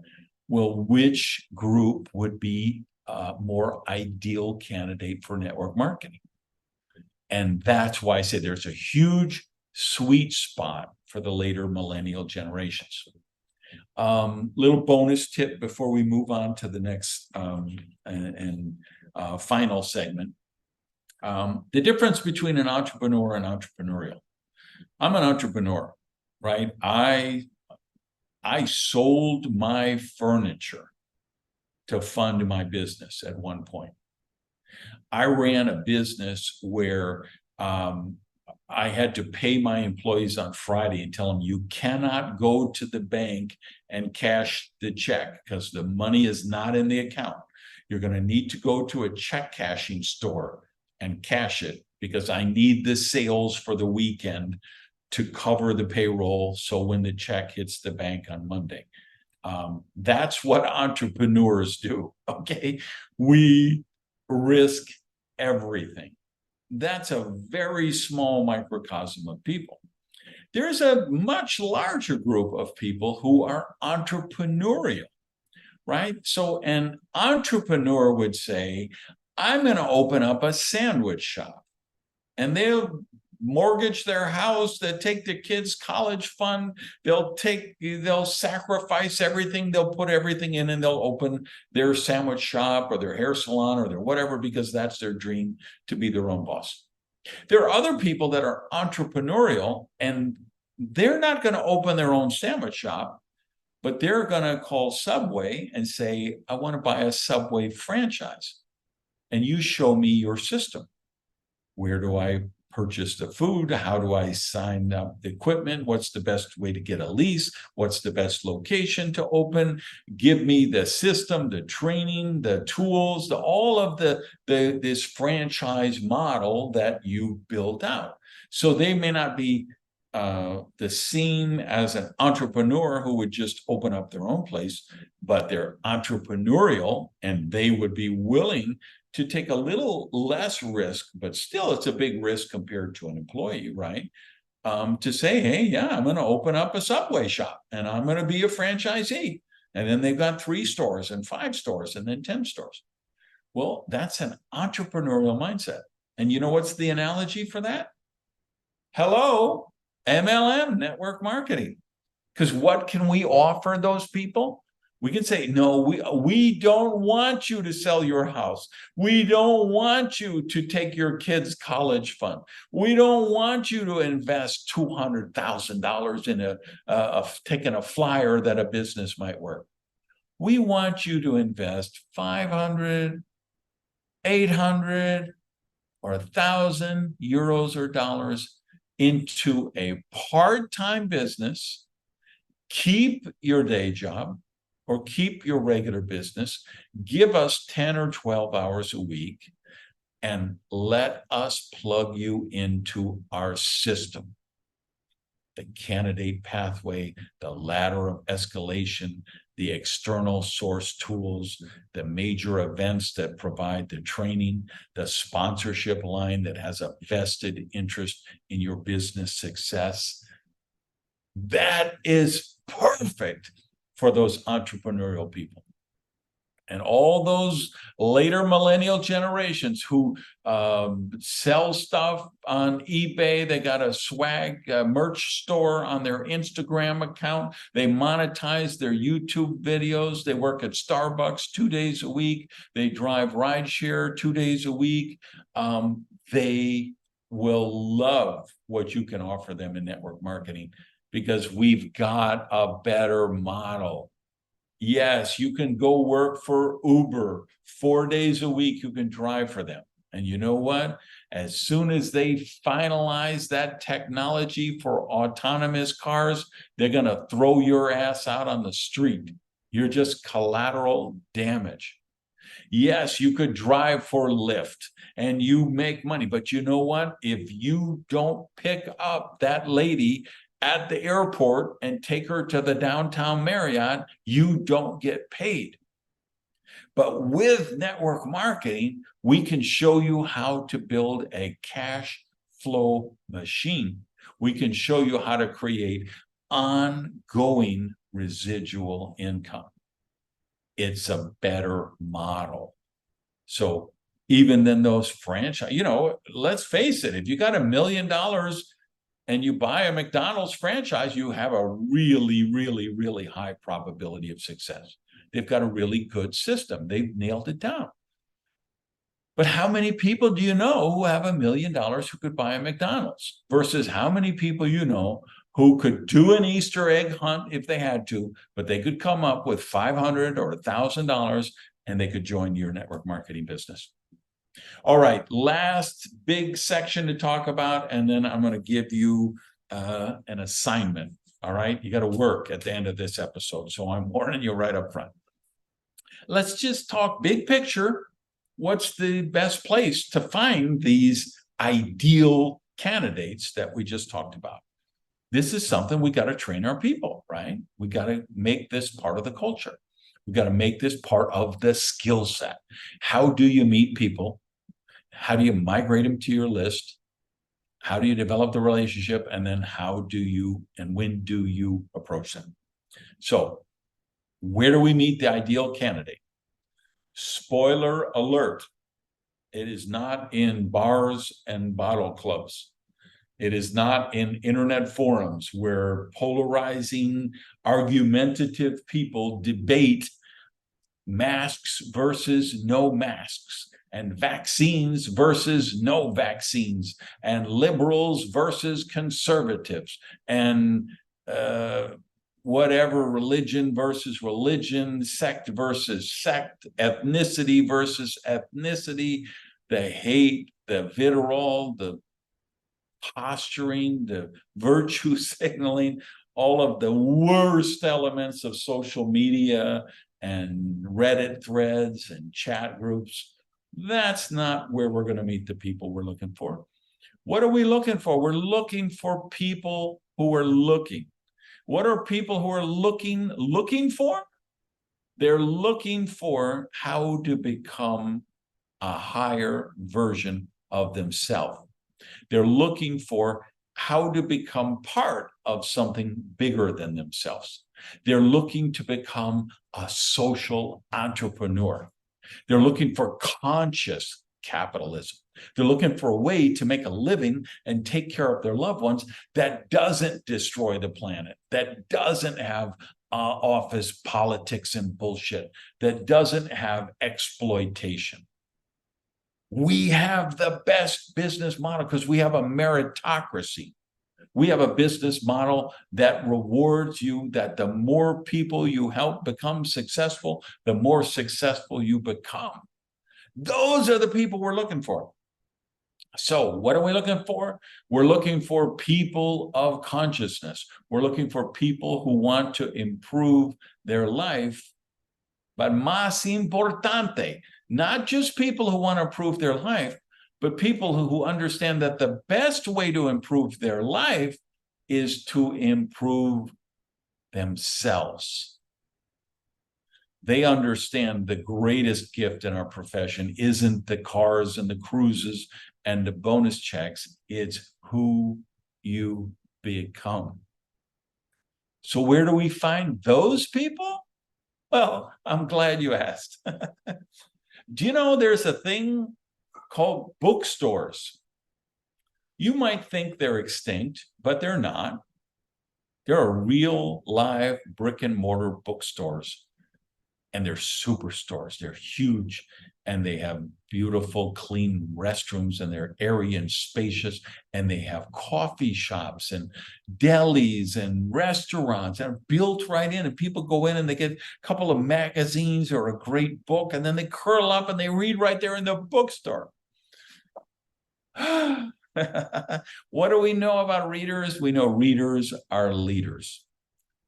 Well, which group would be a more ideal candidate for network marketing? And that's why I say there's a huge sweet spot for the later millennial generations. Little bonus tip before we move on to the next final segment. The difference between an entrepreneur and entrepreneurial. I'm an entrepreneur, right? I sold my furniture to fund my business at one point. I ran a business where I had to pay my employees on Friday and tell them, you cannot go to the bank and cash the check because the money is not in the account. You're going to need to go to a check cashing store and cash it because I need the sales for the weekend to cover the payroll. So when the check hits the bank on Monday, that's what entrepreneurs do. Okay. We risk everything. That's a very small microcosm of people. There's a much larger group of people who are entrepreneurial, right? So an entrepreneur would say, I'm going to open up a sandwich shop, and they'll mortgage their house, they'll take their kids' college fund, they'll sacrifice everything, they'll put everything in, and they'll open their sandwich shop or their hair salon or their whatever, because that's their dream, to be their own boss. There are other people that are entrepreneurial, and they're not going to open their own sandwich shop, but they're going to call Subway and say, I want to buy a Subway franchise, and you show me your system. Where do I purchase the food? How do I sign up the equipment? What's the best way to get a lease? What's the best location to open? Give me the system, the training, the tools, all of this franchise model that you built out. So they may not be the same as an entrepreneur who would just open up their own place, but they're entrepreneurial, and they would be willing to take a little less risk, but still it's a big risk compared to an employee, right? To say, hey, yeah, I'm going to open up a Subway shop, and I'm going to be a franchisee. And then they've got 3 stores and 5 stores and then 10 stores. Well, that's an entrepreneurial mindset. And you know what's the analogy for that? Hello, MLM, network marketing. Because what can we offer those people? We can say, no, we don't want you to sell your house. We don't want you to take your kids' college fund. We don't want you to invest $200,000 in taking a flyer that a business might work. We want you to invest 500, 800, or 1,000 euros or dollars into a part-time business. Keep your day job, or keep your regular business, give us 10 or 12 hours a week, and let us plug you into our system. The candidate pathway, the ladder of escalation, the external source tools, the major events that provide the training, the sponsorship line that has a vested interest in your business success. That is perfect for those entrepreneurial people. And all those later millennial generations who sell stuff on eBay, they got a swag merch store on their Instagram account, they monetize their YouTube videos, they work at Starbucks 2 days a week, they drive rideshare 2 days a week. They will love what you can offer them in network marketing, because we've got a better model. Yes, you can go work for Uber 4 days a week. You can drive for them. And you know what? As soon as they finalize that technology for autonomous cars, they're going to throw your ass out on the street. You're just collateral damage. Yes, you could drive for Lyft and you make money. But you know what? If you don't pick up that lady at the airport and take her to the downtown Marriott, you don't get paid. But with network marketing, we can show you how to build a cash flow machine. We can show you how to create ongoing residual income. It's a better model. So even than those franchise, let's face it, if you got $1 million and you buy a McDonald's franchise, you have a really, really, really high probability of success. They've got a really good system. They've nailed it down. But how many people do you know who have $1 million who could buy a McDonald's versus how many people you know who could do an Easter egg hunt if they had to, but they could come up with $500 or $1,000 and they could join your network marketing business? All right, last big section to talk about, and then I'm going to give you an assignment. All right, you got to work at the end of this episode, so I'm warning you right up front. Let's just talk big picture. What's the best place to find these ideal candidates that we just talked about? This is something we got to train our people, right? We got to make this part of the culture. We've got to make this part of the skill set. How do you meet people? How do you migrate them to your list? How do you develop the relationship? And then how do you and when do you approach them? So where do we meet the ideal candidate? Spoiler alert. It is not in bars and bottle clubs. It is not in internet forums where polarizing, argumentative people debate masks versus no masks, and vaccines versus no vaccines, and liberals versus conservatives, and whatever, religion versus religion, sect versus sect, ethnicity versus ethnicity, the hate, the vitriol, the posturing, the virtue signaling, all of the worst elements of social media and Reddit threads and chat groups. That's not where we're going to meet the people we're looking for. What are we looking for? We're looking for people who are looking. What are people who are looking for? They're looking for how to become a higher version of themselves. They're looking for how to become part of something bigger than themselves. They're looking to become a social entrepreneur. They're looking for conscious capitalism. They're looking for a way to make a living and take care of their loved ones that doesn't destroy the planet, that doesn't have office politics and bullshit, that doesn't have exploitation. We have the best business model because we have a meritocracy. We have a business model that rewards you, that the more people you help become successful, the more successful you become. Those are the people we're looking for. So what are we looking for? We're looking for people of consciousness. We're looking for people who want to improve their life. But más importante, not just people who want to improve their life, but people who understand that the best way to improve their life is to improve themselves. They understand the greatest gift in our profession isn't the cars and the cruises and the bonus checks. It's who you become. So where do we find those people? Well, I'm glad you asked. Do you know there's a thing called bookstores? You might think they're extinct, but they're not. There are real live brick and mortar bookstores, and they're superstores. They're huge, and they have beautiful, clean restrooms, and they're airy and spacious, and they have coffee shops and delis and restaurants and are built right in, and people go in and they get a couple of magazines or a great book, and then they curl up and they read right there in the bookstore. What do we know about readers? We know readers are leaders.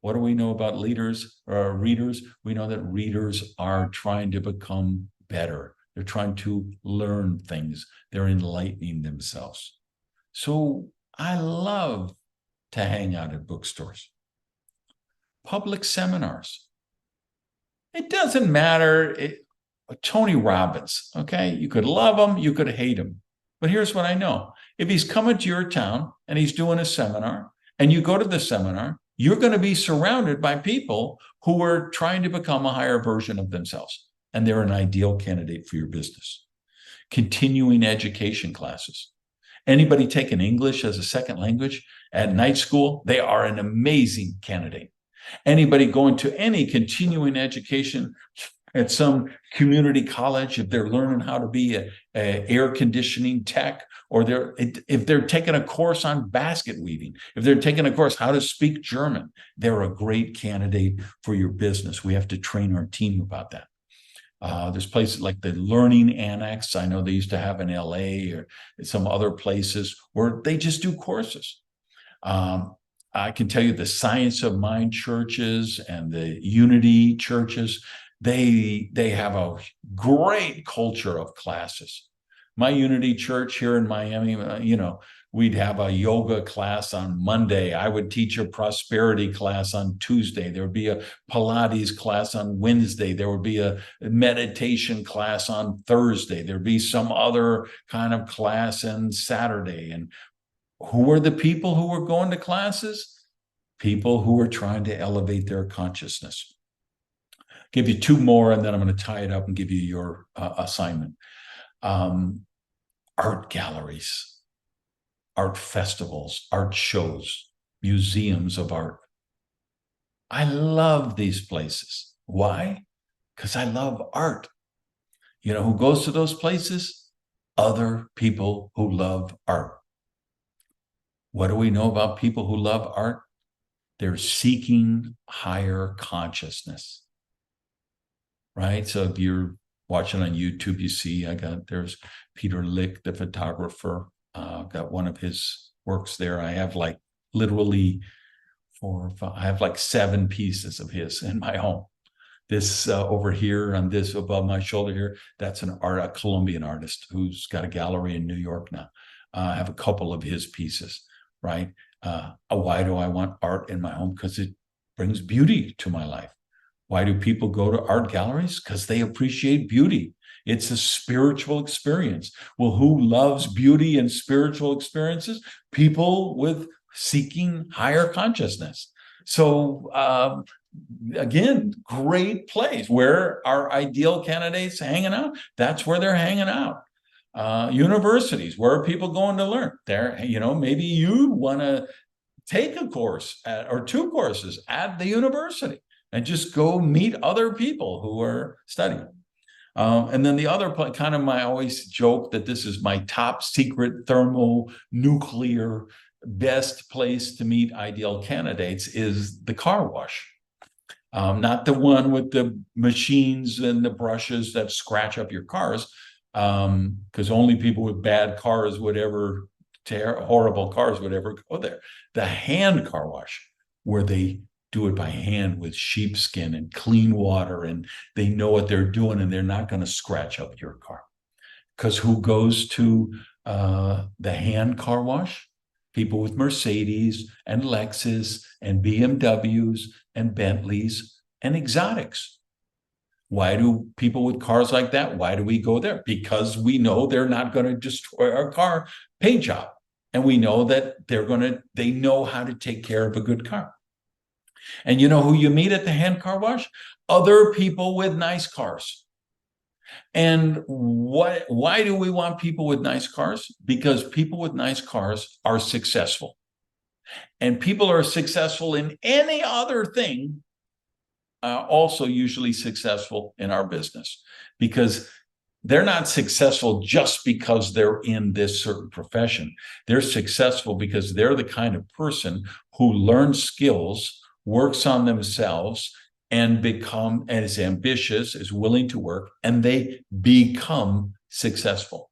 What do we know about leaders or readers? We know that readers are trying to become better. They're trying to learn things. They're enlightening themselves. So I love to hang out at bookstores. Public seminars. It doesn't matter. Tony Robbins, okay? You could love him, you could hate him. But here's what I know. If he's coming to your town and he's doing a seminar and you go to the seminar, you're going to be surrounded by people who are trying to become a higher version of themselves. And they're an ideal candidate for your business. Continuing education classes. Anybody taking English as a second language at night school, they are an amazing candidate. Anybody going to any continuing education at some community college, if they're learning how to be a air conditioning tech, or if they're taking a course on basket weaving, if they're taking a course how to speak German, they're a great candidate for your business. We have to train our team about that. There's places like the Learning Annex. I know they used to have in LA or some other places where they just do courses. I can tell you the Science of Mind churches and the Unity churches, they have a great culture of classes. My Unity church here in Miami, We'd have a yoga class on Monday. I would teach a prosperity class on Tuesday. There would be a Pilates class on Wednesday. There would be a meditation class on Thursday. There'd be some other kind of class on Saturday. And who were the people who were going to classes? People who were trying to elevate their consciousness. Give you two more, and then I'm going to tie it up and give you your assignment. Art galleries, art festivals, art shows, museums of art. I love these places. Why? Because I love art. You know who goes to those places? Other people who love art. What do we know about people who love art? They're seeking higher consciousness, right? So if you're watching on YouTube, you see there's Peter Lick, the photographer, got one of his works there. I have like literally I have like 7 pieces of his in my home. This over here on this above my shoulder here, that's a Colombian artist who's got a gallery in New York now. I have a couple of his pieces, right? Why do I want art in my home? Because it brings beauty to my life. Why do people go to art galleries? Because they appreciate beauty. It's a spiritual experience. Well, who loves beauty and spiritual experiences? People with seeking higher consciousness. So again, great place. Where are ideal candidates hanging out? That's where they're hanging out. Universities, where are people going to learn? There, maybe you want to take a course or 2 courses at the university and just go meet other people who are studying. And then the other kind of I always joke that this is my top secret thermonuclear best place to meet ideal candidates is the car wash. Not the one with the machines and the brushes that scratch up your cars, because only people with bad cars would ever, horrible cars would ever go there. The hand car wash, where they do it by hand with sheepskin and clean water, and they know what they're doing, and they're not going to scratch up your car. Because who goes to the hand car wash? People with Mercedes and Lexus and BMWs and Bentleys and exotics. Why do people with cars like that, why do we go there? Because we know they're not going to destroy our car paint job. And we know that they know how to take care of a good car. And you know who you meet at the hand car wash? Other people with nice cars. And why do we want people with nice cars? Because people with nice cars are successful. And people are successful in any other thing, also usually successful in our business, because they're not successful just because they're in this certain profession. They're successful because they're the kind of person who learns skills, works on themselves, and is ambitious, is willing to work, and they become successful.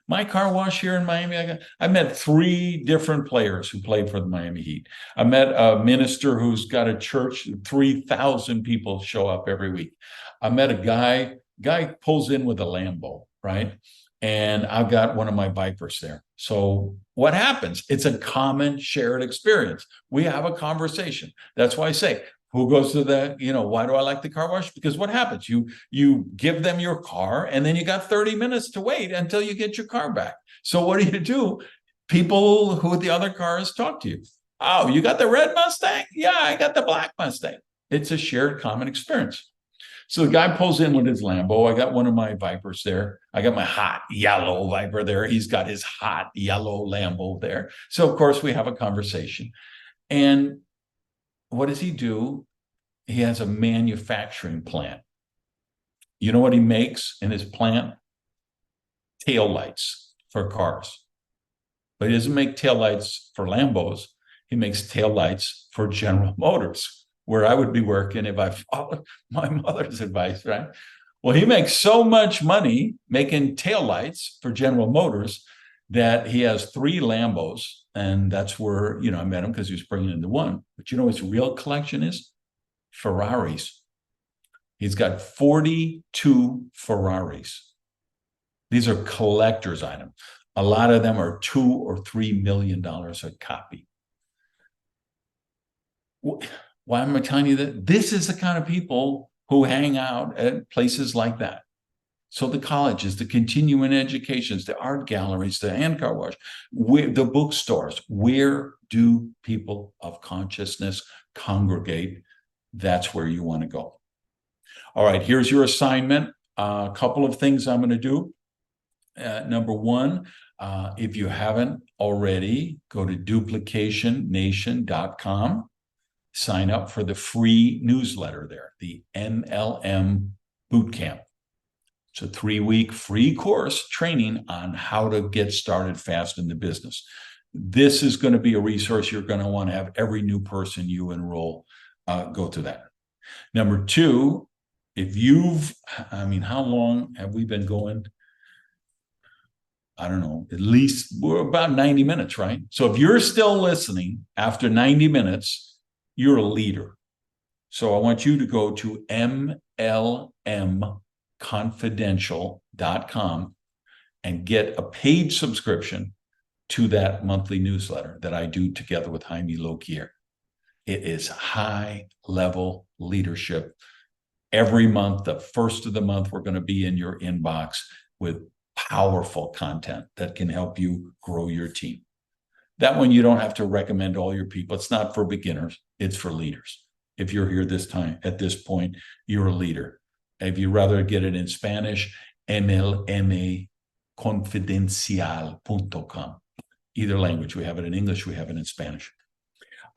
My car wash here in Miami, I met 3 different players who played for the Miami Heat. I met a minister who's got a church, 3,000 people show up every week. I met a guy pulls in with a Lambo, right? And I've got one of my Vipers there. So what happens? It's a common shared experience. We have a conversation. That's why I say, who goes to why do I like the car wash? Because what happens? You give them your car, and then you got 30 minutes to wait until you get your car back. So what do? People who with the other cars talk to you. Oh, you got the red Mustang? Yeah, I got the black Mustang. It's a shared common experience. So the guy pulls in with his Lambo. I got one of my Vipers there. I got my hot yellow Viper there. He's got his hot yellow Lambo there. So, of course, we have a conversation. And what does he do? He has a manufacturing plant. You know what he makes in his plant? Taillights for cars. But he doesn't make taillights for Lambos. He makes taillights for General Motors, where I would be working if I followed my mother's advice, right? Well, he makes so much money making taillights for General Motors that he has 3 Lambos. And that's where, I met him because he was bringing in the one. But you know what his real collection is? Ferraris. He's got 42 Ferraris. These are collector's items. A lot of them are $2 or $3 million a copy. Why am I telling you that? This is the kind of people who hang out at places like that. So the colleges, the continuing educations, the art galleries, the hand car wash, the bookstores, where do people of consciousness congregate? That's where you want to go. All right, here's your assignment. A couple of things I'm going to do. Number one, if you haven't already, go to duplicationnation.com. Sign up for the free newsletter there, the MLM Bootcamp. It's a 3-week free course training on how to get started fast in the business. This is going to be a resource you're going to want to have every new person you enroll go to that. Number two, if how long have we been going? I don't know, at least we're about 90 minutes, right? So if you're still listening after 90 minutes, you're a leader. So I want you to go to mlmconfidential.com and get a paid subscription to that monthly newsletter that I do together with Jaime Lokier. It is high-level leadership. Every month, the first of the month, we're going to be in your inbox with powerful content that can help you grow your team. That one, you don't have to recommend all your people. It's not for beginners. It's for leaders. If you're here this time, at this point, you're a leader. If you rather get it in Spanish, mlmconfidencial.com. Either language. We have it in English. We have it in Spanish.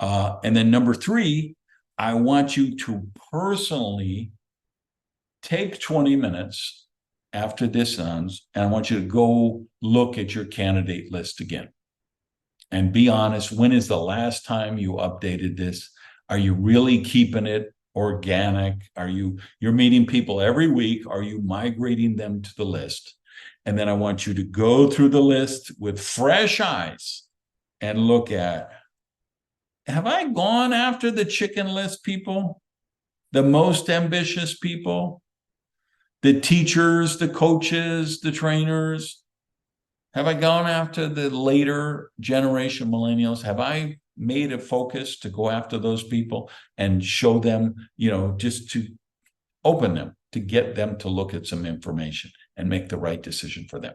And then number three, I want you to personally take 20 minutes after this ends, and I want you to go look at your candidate list again. And be honest, when is the last time you updated this? Are you really keeping it organic? You're meeting people every week? Are you migrating them to the list? And then I want you to go through the list with fresh eyes and look at, have I gone after the chicken list people? The most ambitious people? The teachers, the coaches, the trainers? Have I gone after the later generation millennials? Have I made a focus to go after those people and show them, just to open them, to get them to look at some information and make the right decision for them?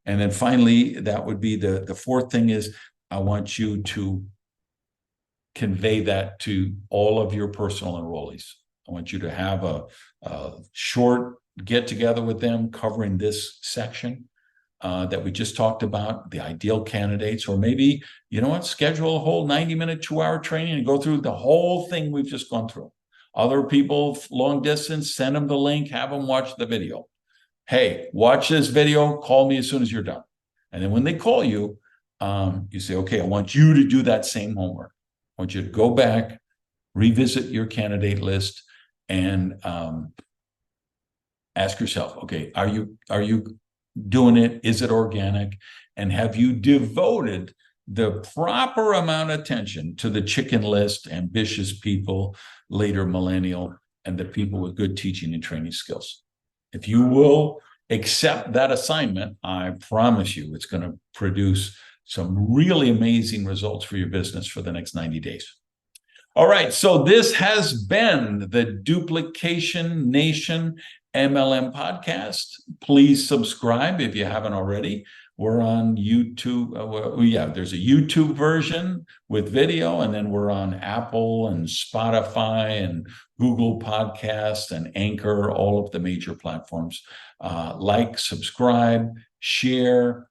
And then finally, that would be the fourth thing is I want you to convey that to all of your personal enrollees. I want you to have a short get together with them covering this section that we just talked about, the ideal candidates, or maybe, schedule a whole 90-minute, 2-hour training and go through the whole thing we've just gone through. Other people, long distance, send them the link, have them watch the video. Hey, watch this video, call me as soon as you're done. And then when they call you, you say, okay, I want you to do that same homework. I want you to go back, revisit your candidate list, and ask yourself, okay, are you doing it? Is it organic? And have you devoted the proper amount of attention to the chicken list, ambitious people, later millennial, and the people with good teaching and training skills? If you will accept that assignment, I promise you it's going to produce some really amazing results for your business for the next 90 days. All right, so this has been the Duplication Nation MLM podcast. Please subscribe if you haven't already. We're on YouTube. There's a YouTube version with video, and then we're on Apple and Spotify and Google Podcasts and Anchor, all of the major platforms. Like, subscribe, share,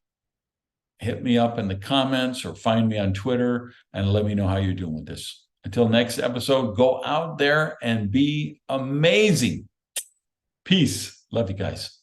hit me up in the comments or find me on Twitter and let me know how you're doing with this. Until next episode, go out there and be amazing. Peace. Love you guys.